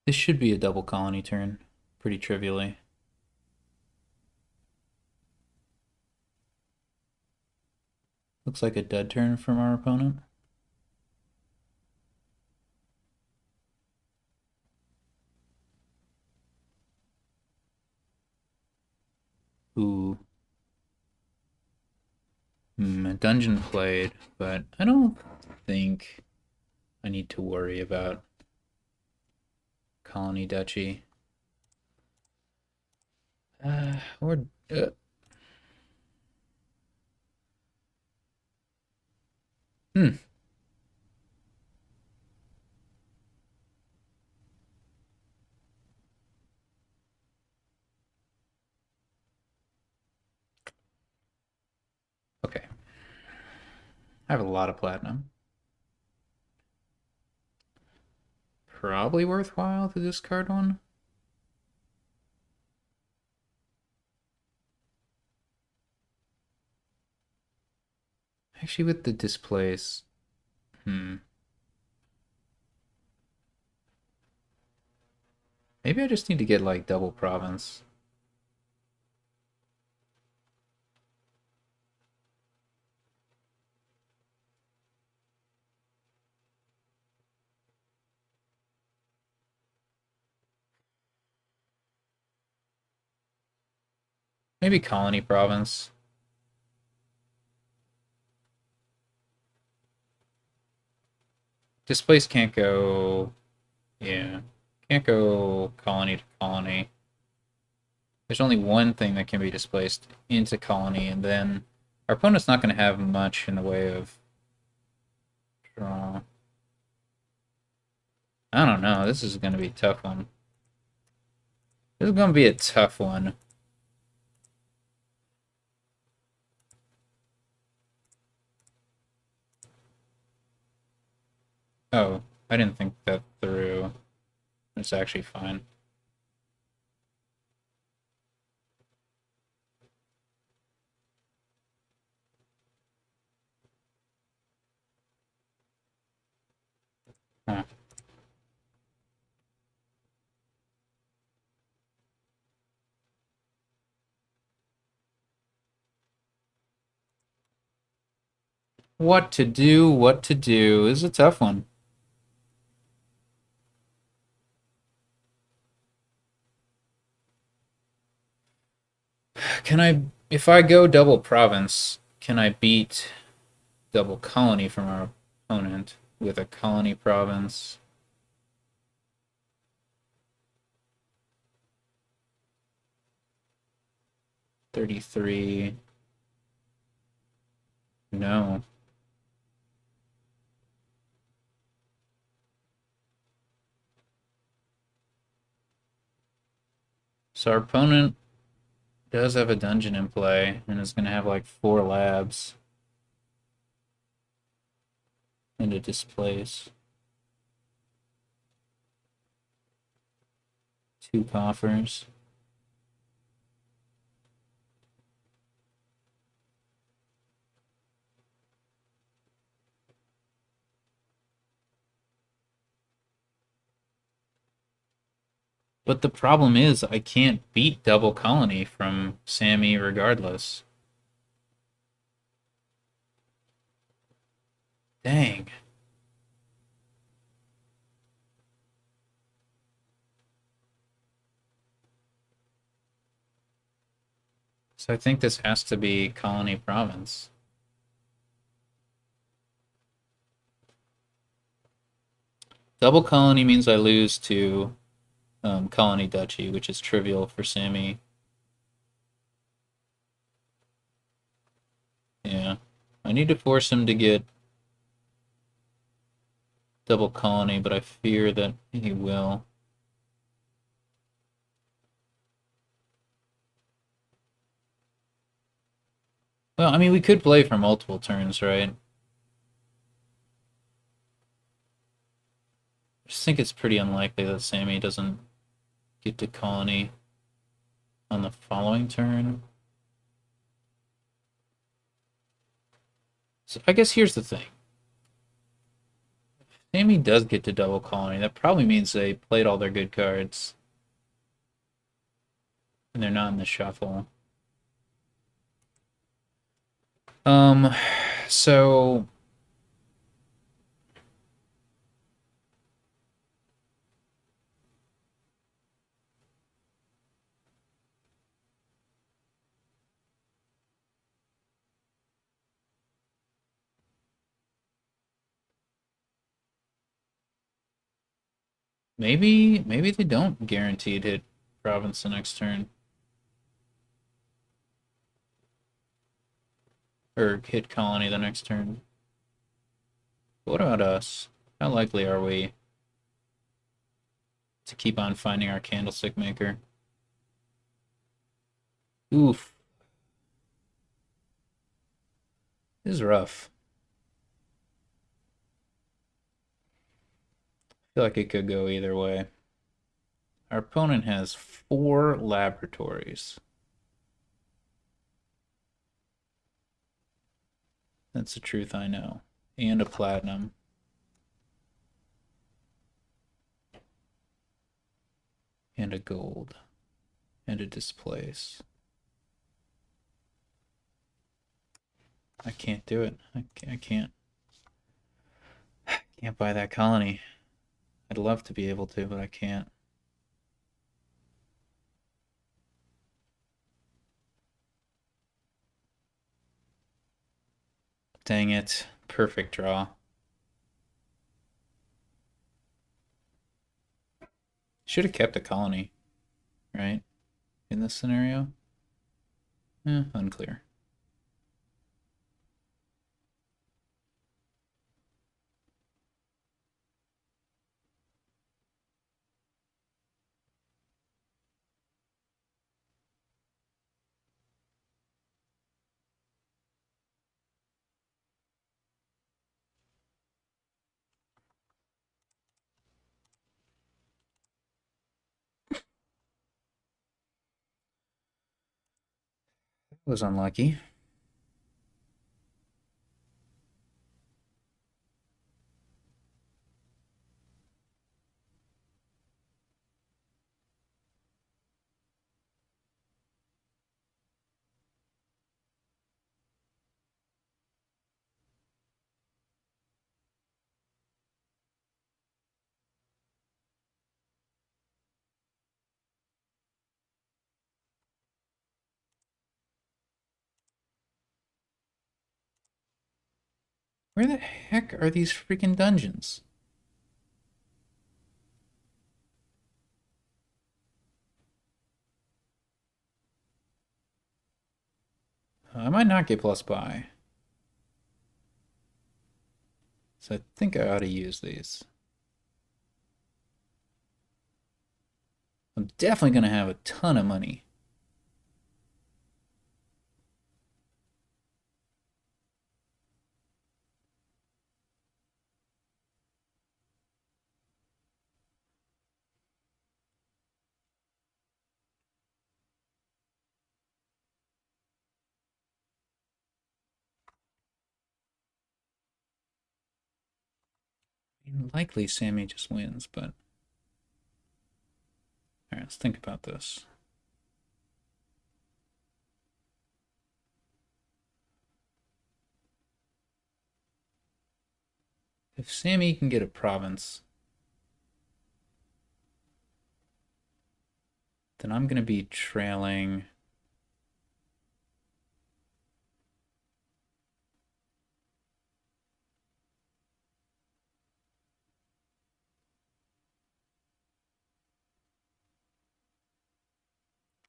This should be a double colony turn, pretty trivially. Looks like a dud turn from our opponent. Ooh. A dungeon played, but I don't think I need to worry about colony duchy. Or hmm. Okay. I have a lot of platinum. Probably worthwhile to discard one. Actually, with the displace, maybe I just need to get like double province. Maybe colony province. Displace can't go. Yeah. Can't go colony to colony. There's only one thing that can be displaced into colony, and then our opponent's not going to have much in the way of draw. I don't know. This is going to be a tough one. This is going to be a tough one. Oh, I didn't think that through. It's actually fine. Huh. What to do, what to do is a tough one. Can I, if I go double province, can I beat double colony from our opponent with a colony province? $33. No. So our opponent does have a dungeon in play and is going to have like 4 labs and a displace. 2 coffers. But the problem is I can't beat double colony from SamE regardless. Dang. So I think this has to be Colony Province. Double colony means I lose to Colony Duchy, which is trivial for SamE. Yeah. I need to force him to get double colony, but I fear that he will. Well, I mean, we could play for multiple turns, right? I just think it's pretty unlikely that SamE doesn't get to colony on the following turn. So I guess here's the thing. If SamE does get to double colony, that probably means they played all their good cards. And they're not in the shuffle. Um, so maybe they don't guaranteed hit province the next turn. Or hit colony the next turn. What about us? How likely are we to keep on finding our candlestick maker? Oof. This is rough. I feel like it could go either way. Our opponent has 4 laboratories. That's the truth I know. And a platinum. And a gold. And a displace. I can't do it. I can't. Can't buy that colony. I'd love to be able to, but I can't. Dang it. Perfect draw. Should have kept a colony, right? In this scenario? Unclear. Was unlucky. Where the heck are these freaking dungeons? I might not get plus buy. So I think I ought to use these. I'm definitely going to have a ton of money. I mean, likely SamE just wins, but... Alright, let's think about this. If SamE can get a province, then I'm going to be trailing.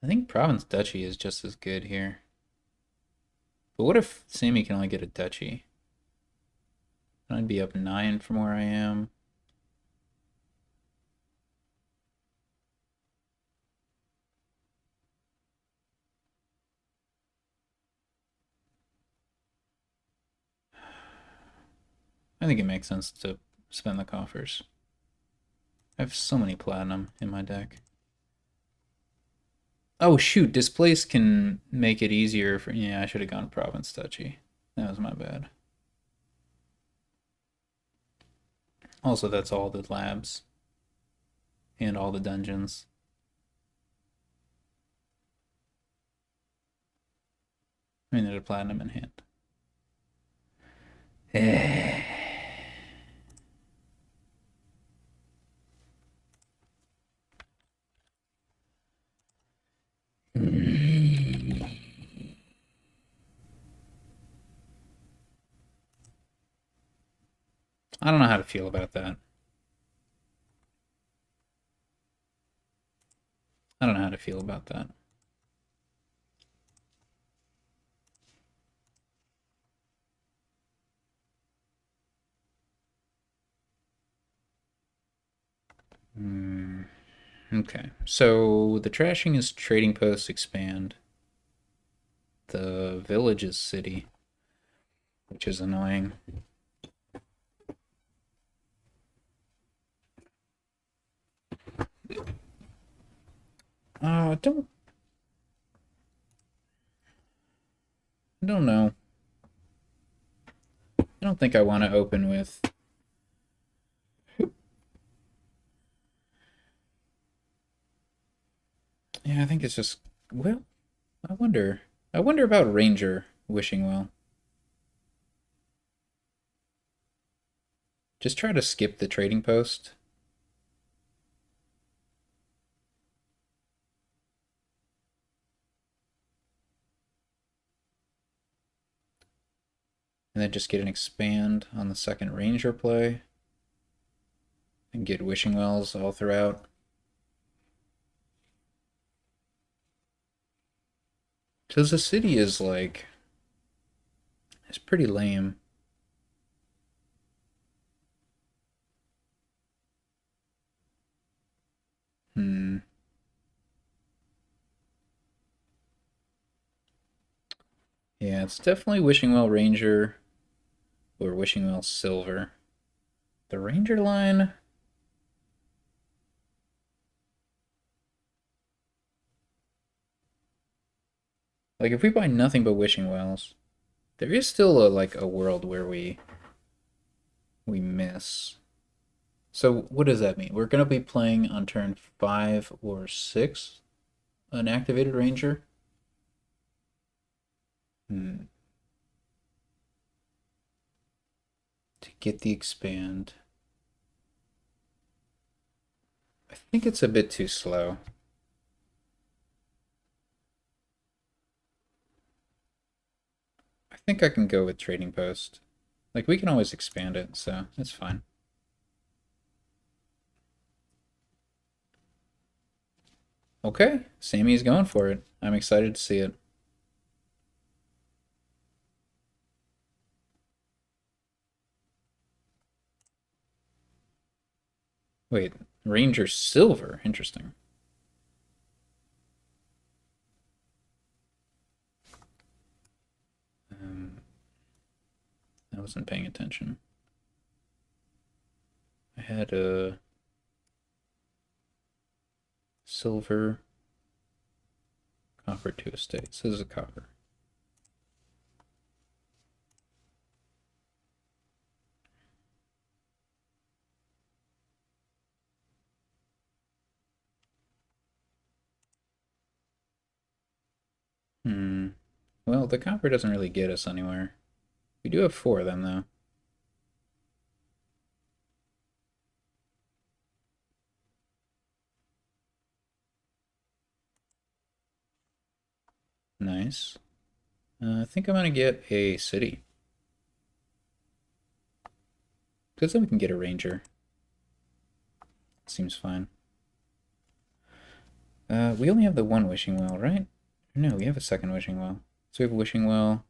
I think province duchy is just as good here. But what if SamE can only get a duchy? I'd be up 9 from where I am. I think it makes sense to spend the coffers. I have so many platinum in my deck. Oh shoot, displace can make it easier for... Yeah, I should have gone province duchy. That was my bad. Also, that's all the labs. And all the dungeons. I mean, there's a platinum in hand. I don't know how to feel about that. I don't know how to feel about that. Okay, so the trashing is trading posts expand. The village is city, which is annoying. Don't I don't know. I don't think I want to open with... Yeah, I think it's just... Well, I wonder. I wonder about Ranger wishing well. Just try to skip the trading post. And then just get an expand on the second Ranger play. And get wishing wells all throughout. Because the city is like... It's pretty lame. Yeah, it's definitely Wishing Well Ranger or Wishing Well Silver. The Ranger line... Like, if we buy nothing but Wishing Wells, there is still a world where we miss. So what does that mean? We're going to be playing on turn 5 or 6 an activated Ranger? To get the expand. I think it's a bit too slow. I think I can go with Trading Post. Like, we can always expand it, so it's fine. Okay, SamE's going for it. I'm excited to see it. Wait, Ranger Silver? Interesting. I wasn't paying attention. I had a silver, copper, 2 estates. This is a copper. Well, the copper doesn't really get us anywhere. We do have 4 of them, though. Nice. I think I'm gonna get a city. Because then we can get a ranger. Seems fine. We only have the one wishing well, right? No, we have a second wishing well. So we have a wishing well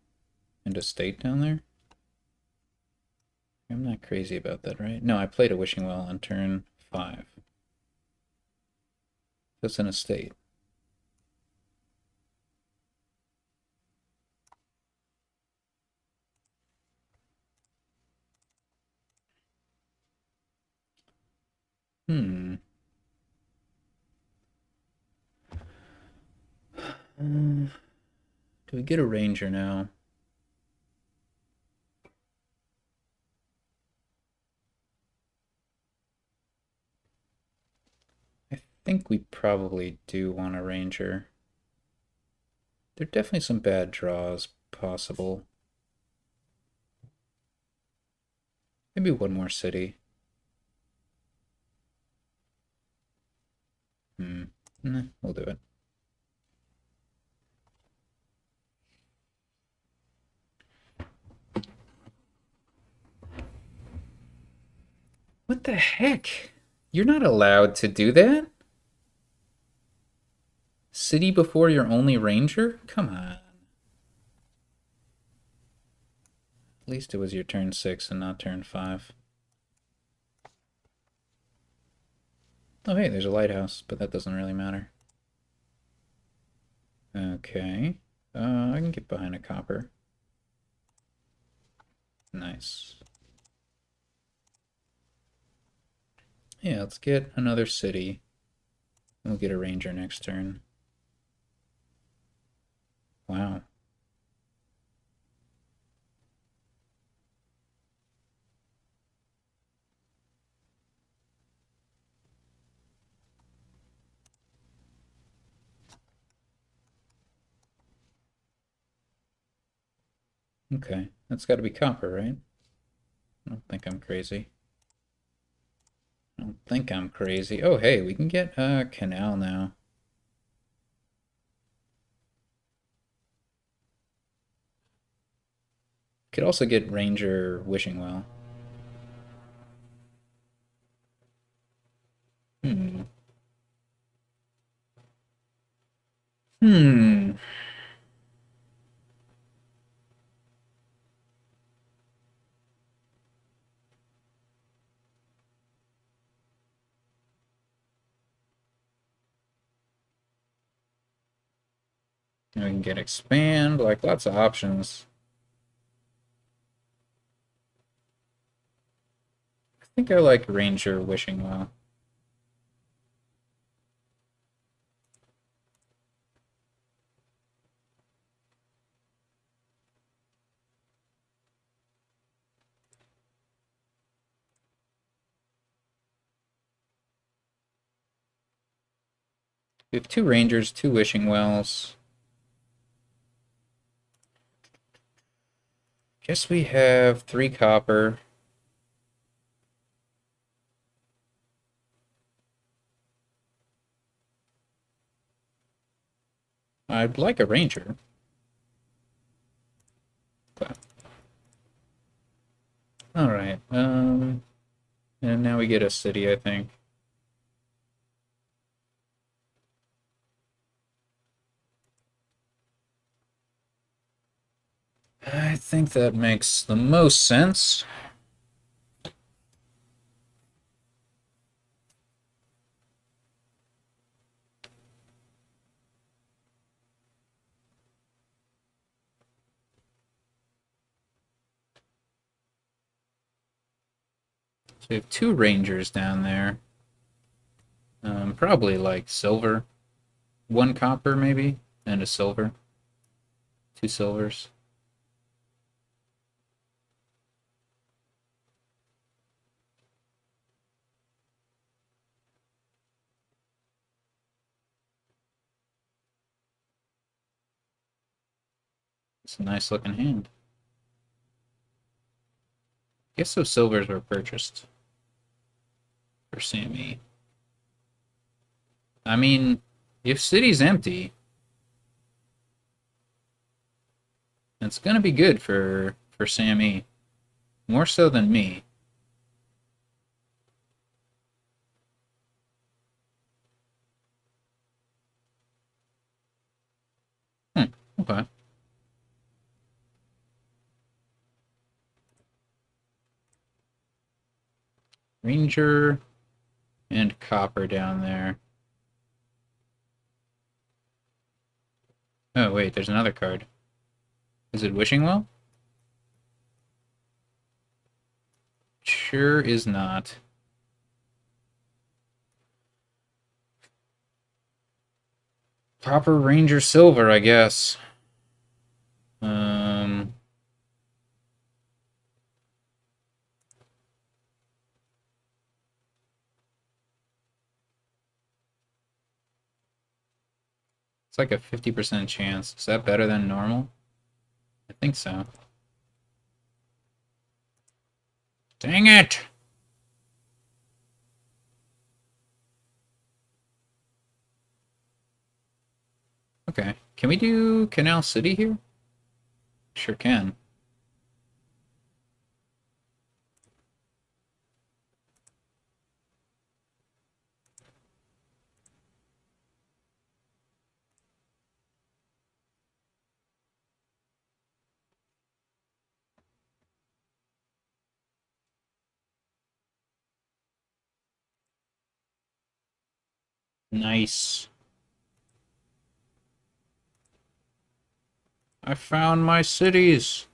and a state down there. I'm not crazy about that, right? No, I played a wishing well on turn 5. That's an estate. Hmm. Do we get a ranger now? I think we probably do want a ranger. There are definitely some bad draws possible. Maybe one more city. Nah, we'll do it. What the heck? You're not allowed to do that? City before your only ranger? Come on. At least it was your turn 6 and not turn 5. Oh, hey, there's a lighthouse, but that doesn't really matter. Okay. I can get behind a copper. Nice. Yeah, let's get another city. We'll get a ranger next turn. Wow. Okay, that's got to be copper, right? I don't think I'm crazy. I don't think I'm crazy. Oh, hey, we can get a canal now. Could also get ranger wishing well. Hmm. Hmm. We can get expand, like lots of options. I think I like ranger wishing well. We have 2 rangers, 2 wishing wells. Guess we have 3 copper. I'd like a ranger. But... Alright, and now we get a city, I think. I think that makes the most sense. So we have 2 rangers down there. Probably like silver. 1 copper, maybe, and a silver. 2 silvers. It's a nice looking hand. Guess those silvers were purchased for SamE. I mean, if city's empty, It's gonna be good for SamE. More so than me. Hmm, okay. Ranger and Copper down there. Oh, wait, there's another card. Is it Wishing Well? Sure is not. Copper Ranger Silver, I guess. Um, it's like a 50% chance. Is that better than normal? I think so. Dang it! Okay. Can we do Canal City here? Sure can. Nice. I found my cities.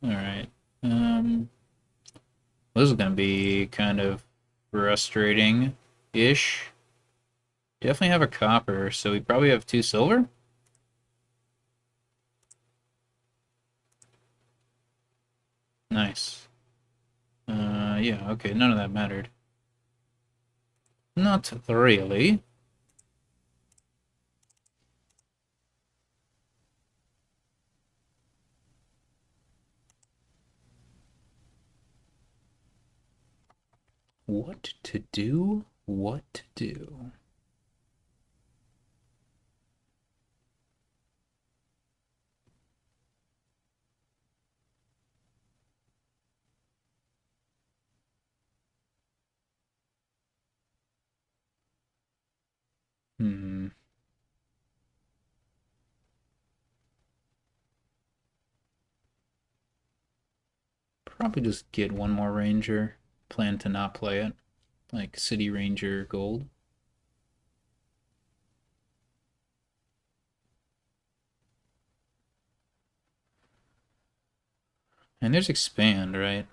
Alright. This is gonna be kind of frustrating-ish. Definitely have a copper, so we probably have 2 silver? Nice. Yeah, okay, none of that mattered. Not really. What to do? What to do? Hmm. Probably just get one more ranger. Plan to not play it. Like City Ranger Gold. And there's Expand, right?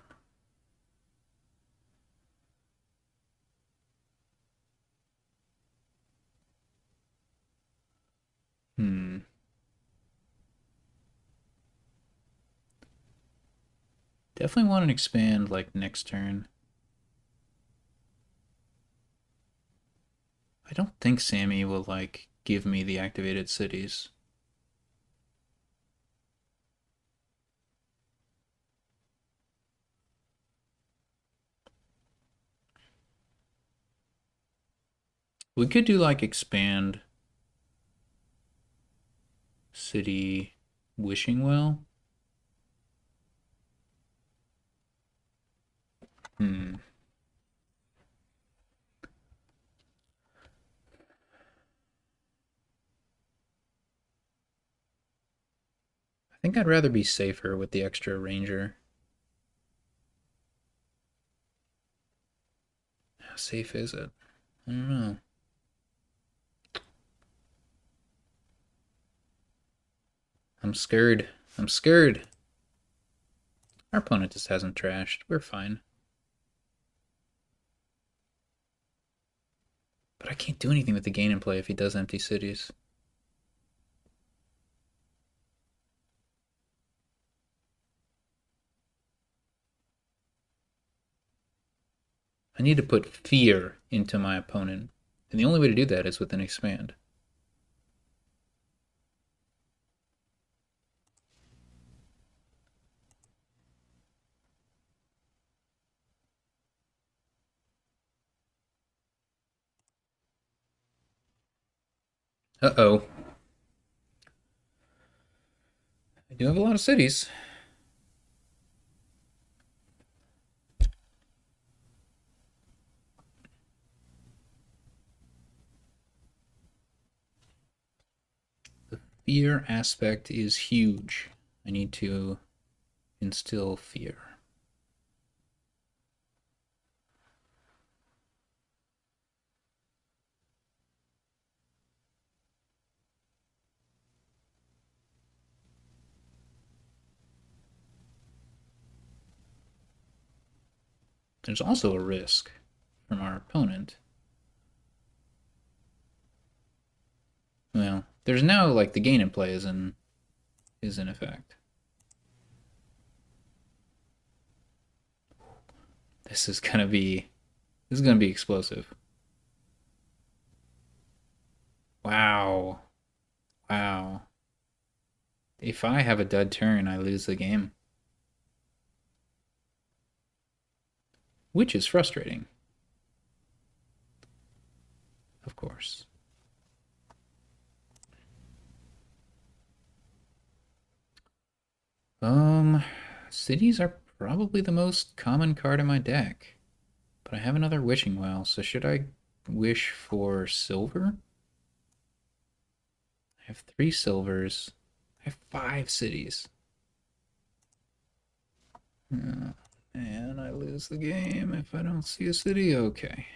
Hmm. Definitely want to expand like next turn. I don't think SamE will like give me the activated cities. We could do like expand city wishing well. Hmm. I think I'd rather be safer with the extra ranger. How safe is it? I don't know. I'm scared. I'm scared. Our opponent just hasn't trashed. We're fine. But I can't do anything with the gain and play if he does empty cities. I need to put fear into my opponent. And the only way to do that is with an expand. Uh-oh. I do have a lot of cities. The fear aspect is huge. I need to instill fear. There's also a risk from our opponent. Well, there's now like the gain in play is in effect. This is gonna be explosive. Wow. Wow. If I have a dud turn, I lose the game. Which is frustrating. Of course. Um, cities are probably the most common card in my deck. But I have another wishing well, so should I wish for silver? I have 3 silvers. I have 5 cities. Oh, and I lose the game if I don't see a city. Okay.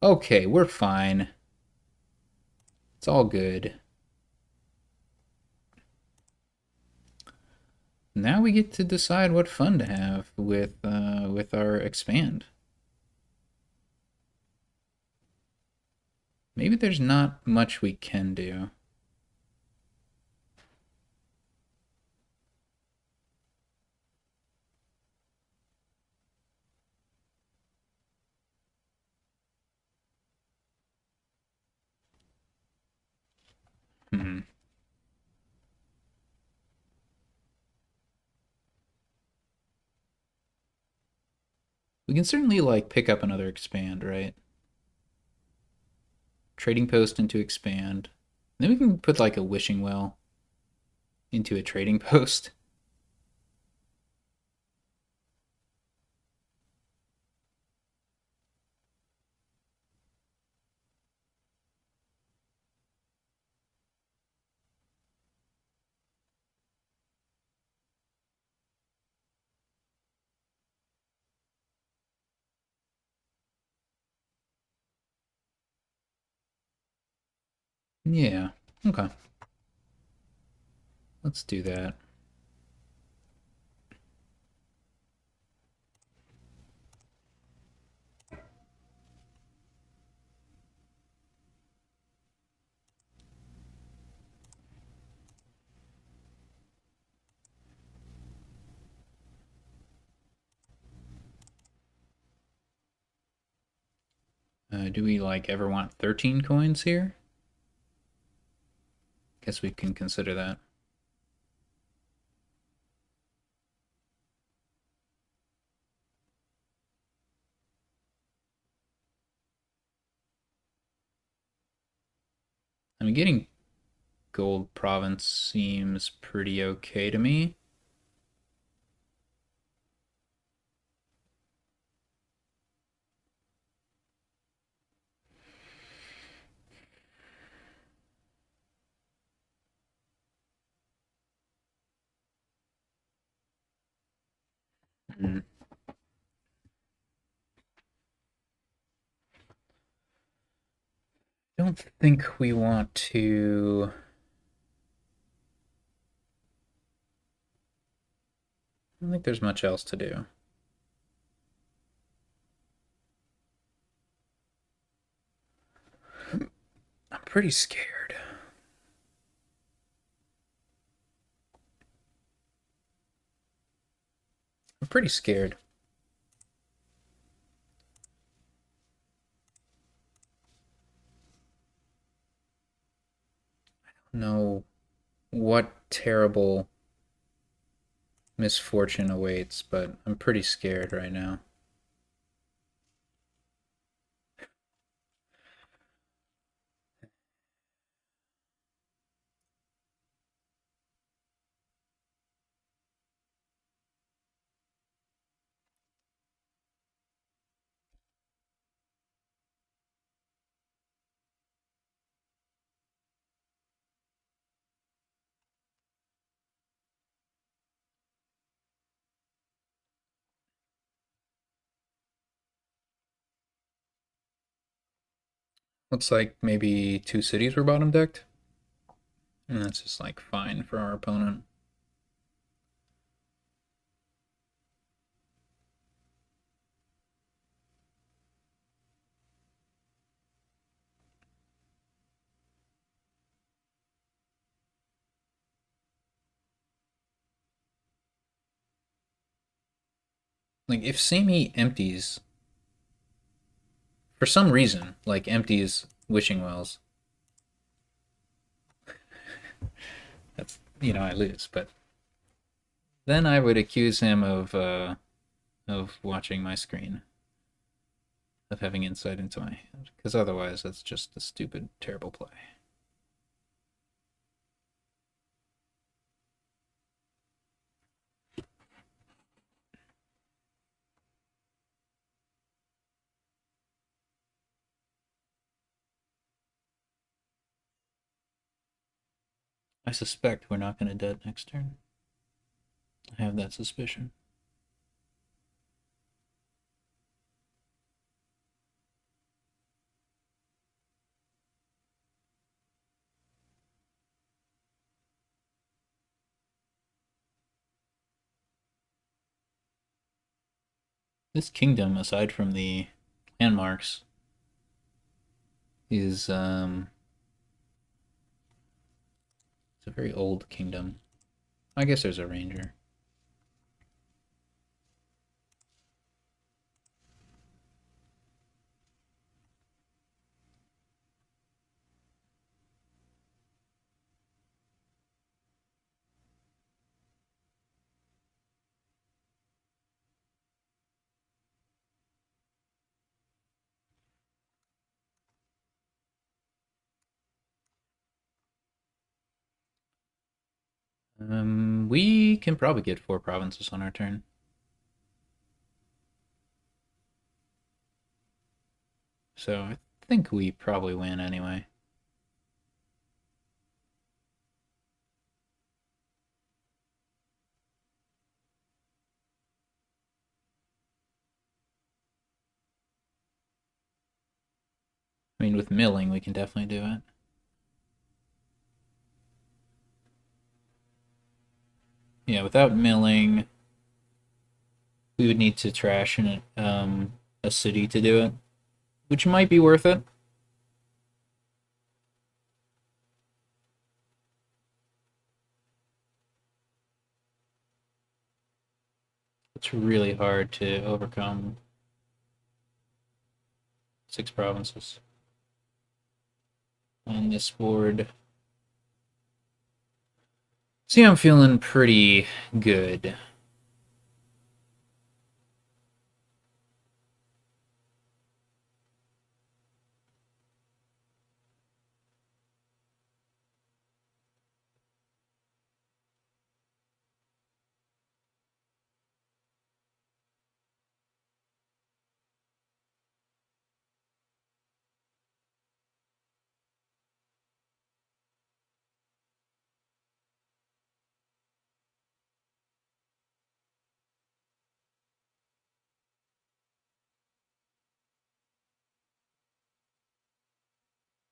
Okay, we're fine. It's all good. Now we get to decide what fun to have with our expand. Maybe there's not much we can do. Hmm. We can certainly like pick up another expand, right? Trading post into expand. Then we can put like a wishing well into a trading post. Yeah. Okay. Let's do that. Do we like ever want 13 coins here? Guess we can consider that. I mean, getting gold province seems pretty okay to me. Mm. Don't think we want to. I don't think there's much else to do. I'm pretty scared. I'm pretty scared. Know what terrible misfortune awaits, but I'm pretty scared right now. Looks like maybe 2 cities were bottom decked. And that's just like fine for our opponent. Like if SamE empties for some reason, like empties wishing wells, that's I lose. But then I would accuse him of watching my screen, of having insight into my hand, because otherwise that's just a stupid, terrible play. I suspect we're not going to dead next turn. I have that suspicion. This kingdom, aside from the landmarks, is it's a very old kingdom. I guess there's a ranger. We can probably get 4 provinces on our turn. So I think we probably win anyway. I mean, with milling, we can definitely do it. Yeah, without milling, we would need to trash a city to do it, which might be worth it. It's really hard to overcome 6 provinces on this board. See, I'm feeling pretty good.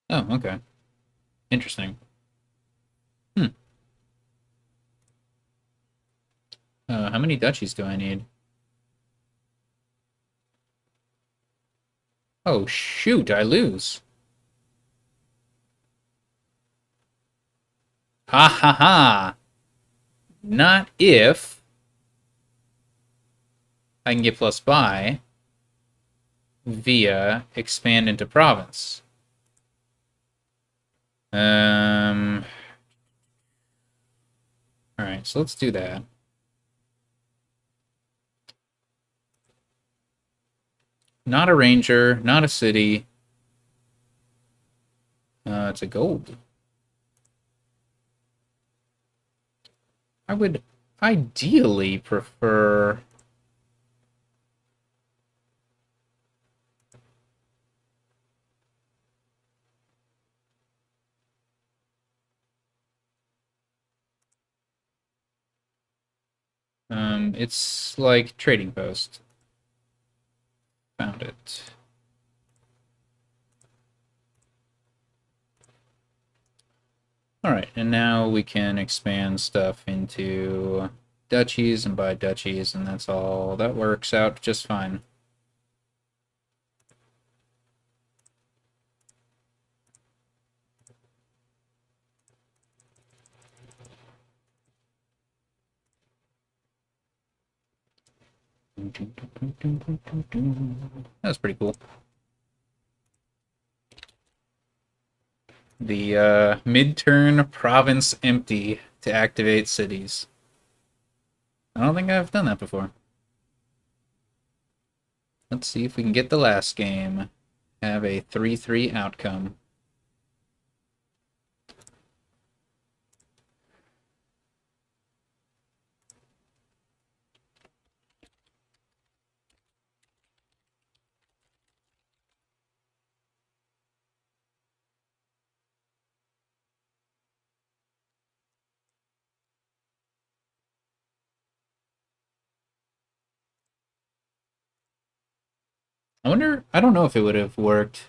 Oh, okay. Interesting. Hmm. How many duchies do I need? Oh, shoot, I lose. Ha ha ha. Not if I can get plus by via expand into province. Um. All right, so let's do that. Not a ranger, not a city. It's a gold. I would ideally prefer. It's like trading post. Found it. Alright, and now we can expand stuff into duchies and buy duchies, and that's all. That works out just fine. That's pretty cool. The mid-turn province empty to activate cities. I don't think I've done that before. Let's see if we can get the last game. Have a 3-3 outcome. I wonder, I don't know if it would have worked.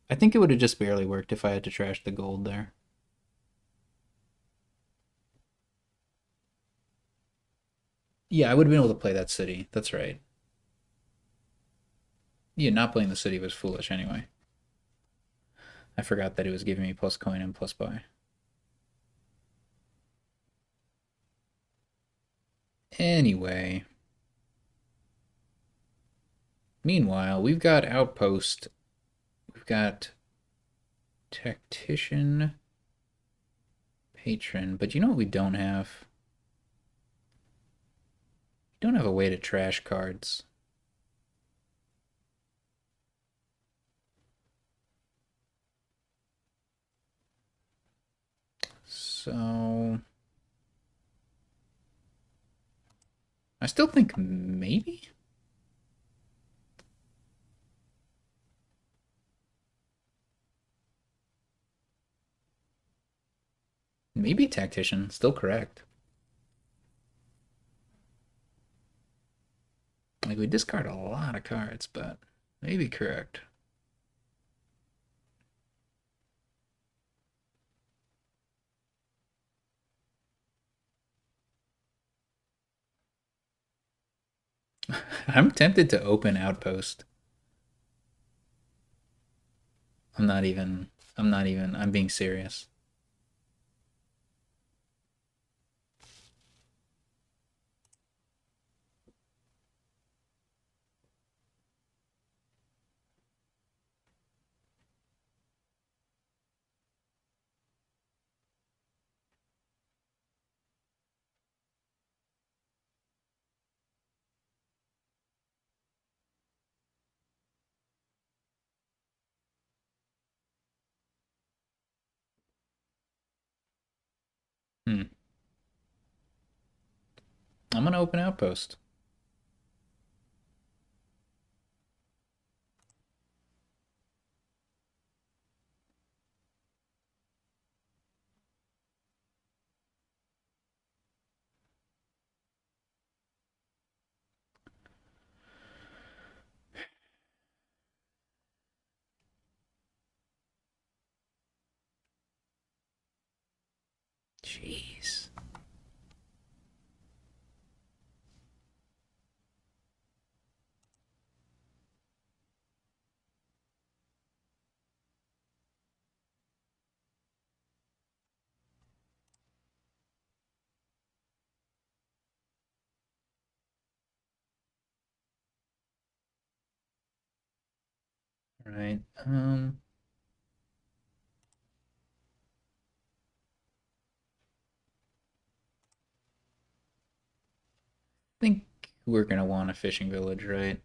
I think it would have just barely worked if I had to trash the gold there. Yeah, I would have been able to play that city. That's right. Yeah, not playing the city was foolish anyway. I forgot that it was giving me plus coin and plus buy. Anyway. Meanwhile, we've got Outpost. We've got Tactician, Patron. But you know what we don't have? We don't have a way to trash cards. So... I still think maybe? Maybe Tactician. Still correct. Like, we discard a lot of cards, but maybe correct. I'm tempted to open Outpost. I'm being serious. Hmm. I'm gonna open Outpost. Jeez. Right. I think we're gonna want a fishing village, right?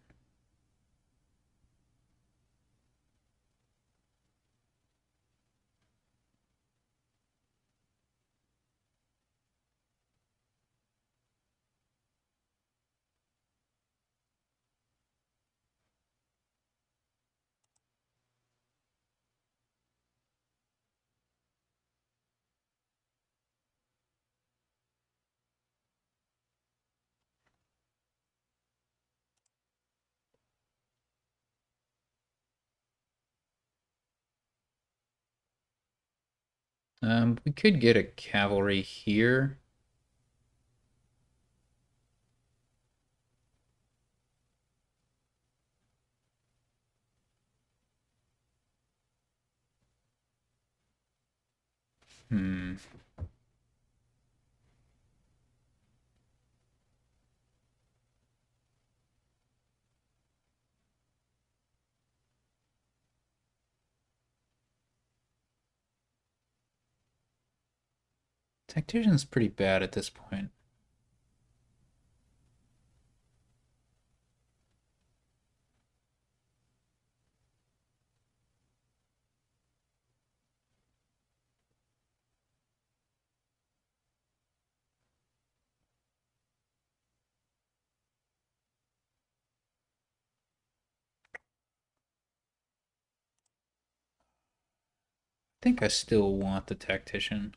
We could get a cavalry here. Hmm. Tactician's pretty bad at this point. I think I still want the tactician.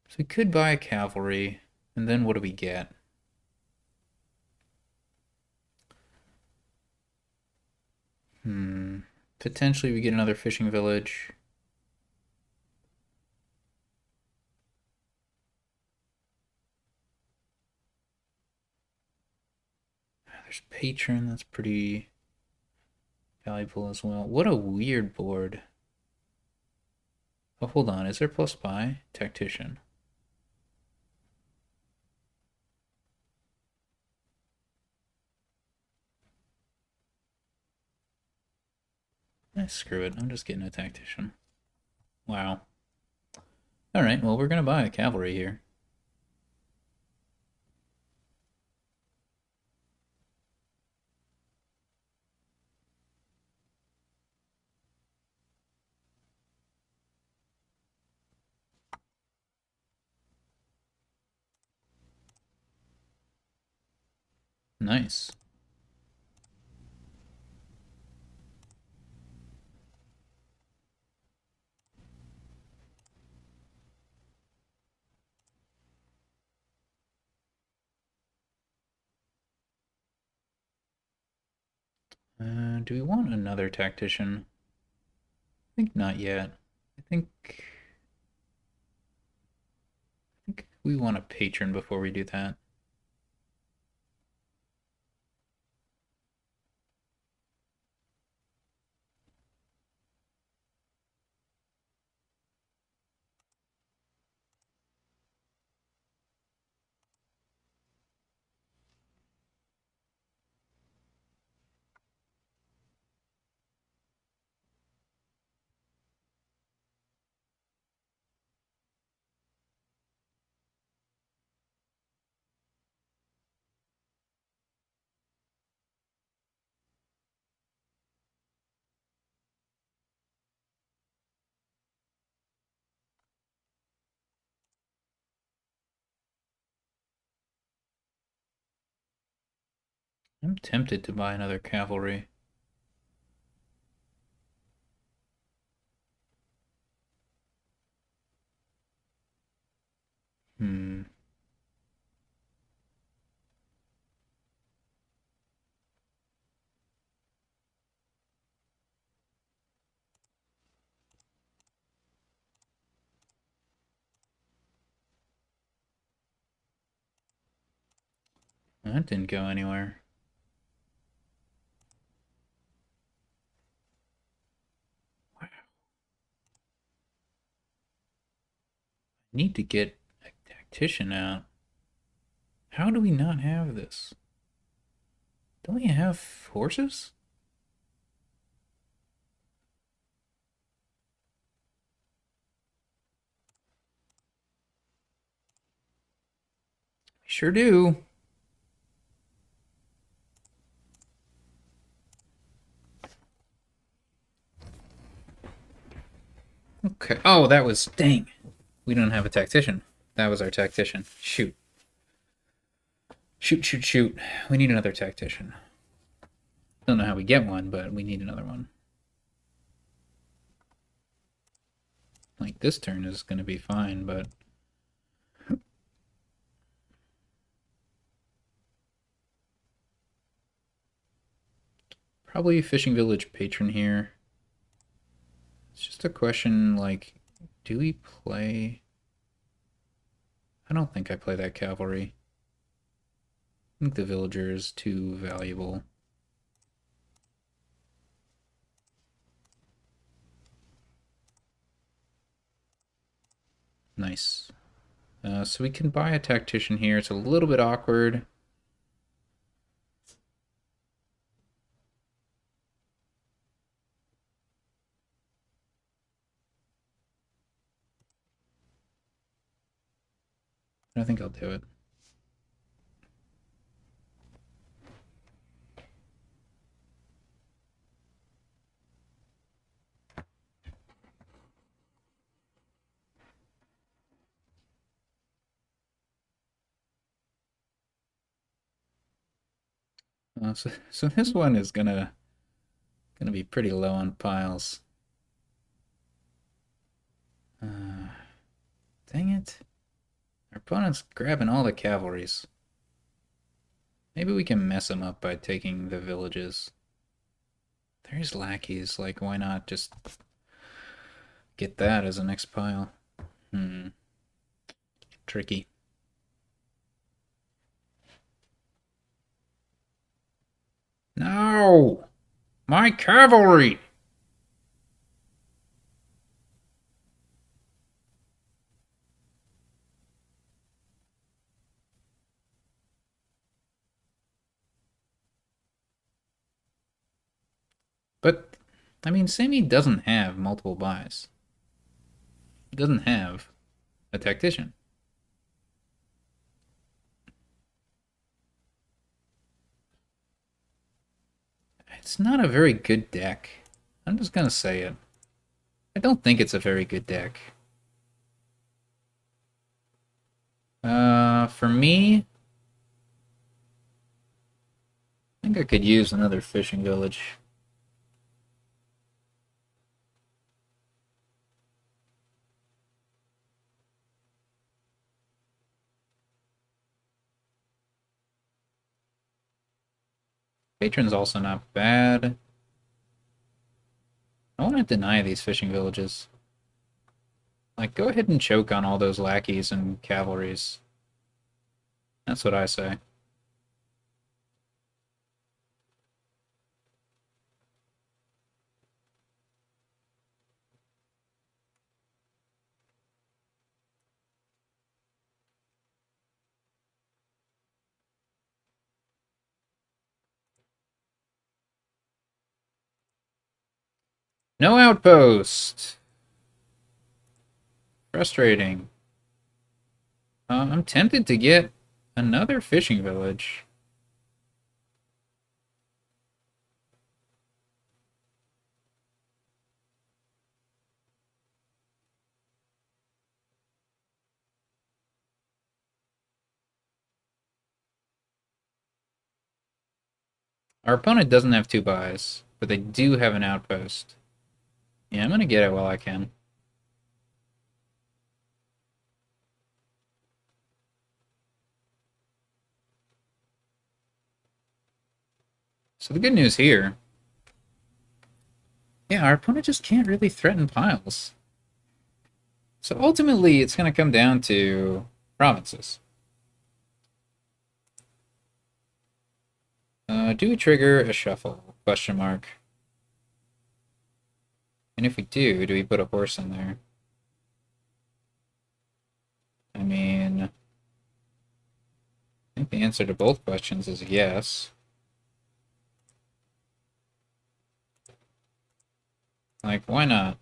So we could buy a cavalry, and then what do we get? Hmm. Potentially we get another fishing village. There's patron, that's pretty valuable as well. What a weird board. Oh, hold on. Is there plus buy? Tactician. Screw it. I'm just getting a tactician. Wow. Alright, well, we're going to buy a cavalry here. Nice. Do we want another tactician? I think not yet. I think we want a patron before we do that. I'm tempted to buy another cavalry. Hmm. That didn't go anywhere. Wow. I need to get a tactician out. How do we not have this? Don't we have horses? We sure do. Okay. Oh, that was... Dang. We don't have a tactician. That was our tactician. Shoot. Shoot, shoot, shoot. We need another tactician. Don't know how we get one, but we need another one. Like, this turn is going to be fine, but... Probably fishing village patron here. It's just a question, like, do we play... I don't think I play that cavalry. I think the villager is too valuable. Nice. So we can buy a tactician here. It's a little bit awkward. I think I'll do it. So this one is gonna be pretty low on piles. Dang it. Our opponent's grabbing all the cavalries. Maybe we can mess them up by taking the villages. There's lackeys, like why not just get that as a next pile? Tricky. No! My cavalry! But, I mean, SamE doesn't have multiple buys. It doesn't have a tactician. It's not a very good deck. I'm just gonna say it. I don't think it's a very good deck. For me, I think I could use another fishing village. Patron's also not bad. I want to deny these fishing villages. Like, go ahead and choke on all those lackeys and cavalries. That's what I say. No outpost! Frustrating. I'm tempted to get another fishing village. Our opponent doesn't have two buys, but they do have an outpost. Yeah, I'm gonna get it while I can. So the good news here... Yeah, our opponent just can't really threaten piles. So ultimately, it's gonna come down to provinces. Do we trigger a shuffle? Question mark. And if we do we put a horse in there? I mean, I think the answer to both questions is yes. Like, why not?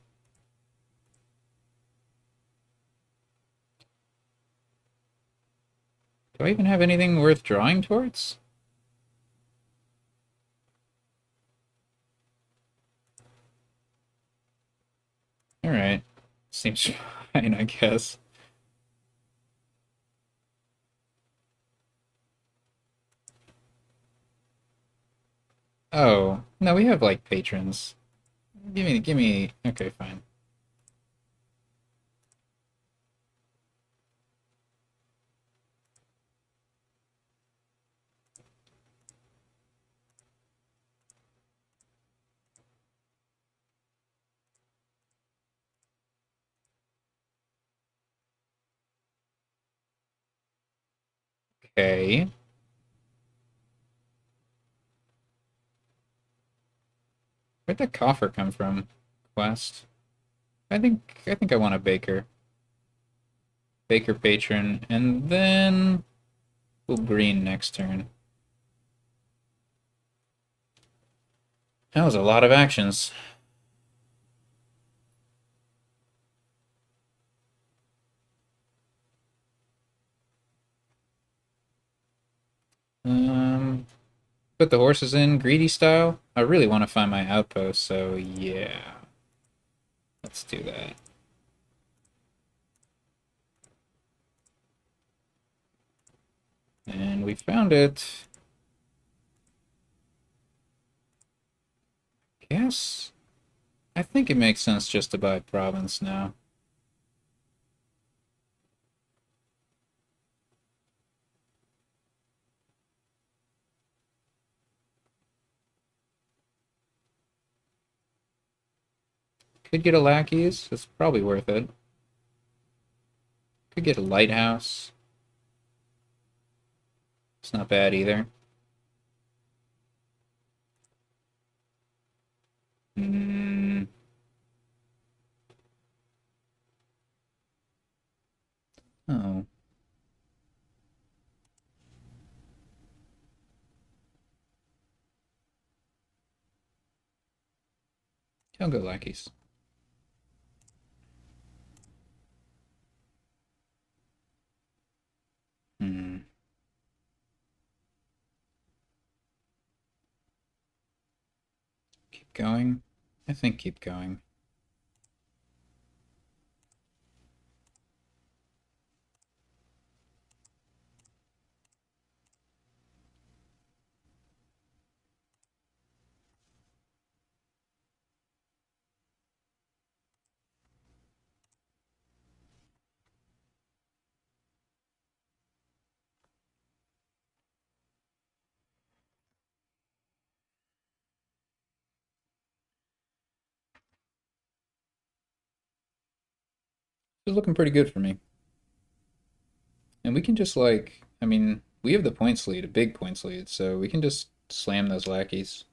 Do I even have anything worth drawing towards? Alright. Seems fine, I guess. Oh, no, we have, like, patrons. Give me... Okay, fine. Okay. Where'd that coffer come from? Quest. I think I want a baker. Baker patron. And then we'll green next turn. That was a lot of actions. Um, put the horses in greedy style. I really want to find my outpost, so yeah. Let's do that. And we found it. Guess. I think it makes sense just to buy province now. Could get a lackeys. It's probably worth it. Could get a lighthouse. It's not bad either. Mm, oh, I'll go lackeys. Hmm. Keep going. I think keep going. It's looking pretty good for me. And we can just like, I mean, we have the points lead, a big points lead, so we can just slam those lackeys.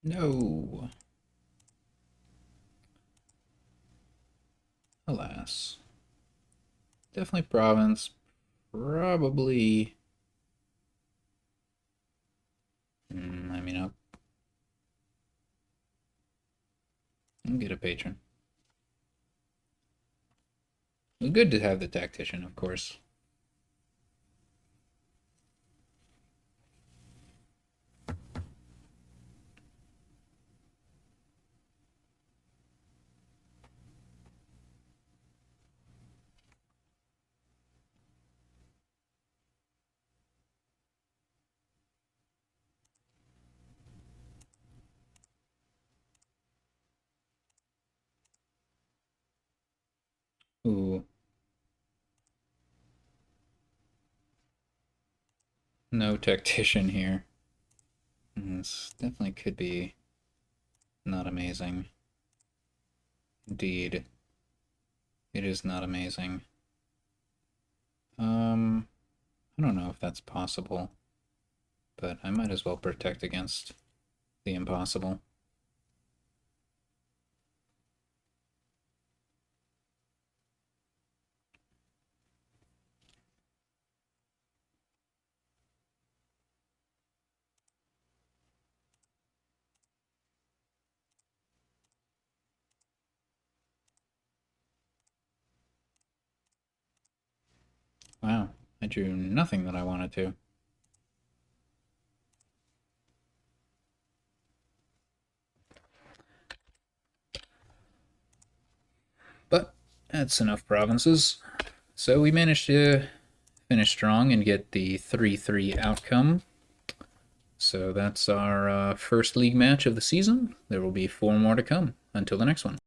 No. Alas. Definitely province. Probably. I mean, I'll get a patron. It was good to have the tactician, of course. Ooh, no tactician here. This definitely could be not amazing. Indeed, it is not amazing. Um, I don't know if that's possible, but I might as well protect against the impossible. Wow, I drew nothing that I wanted to. That's enough provinces. So we managed to finish strong and get the 3-3 outcome. So that's our first league match of the season. There will be 4 more to come. Until the next one.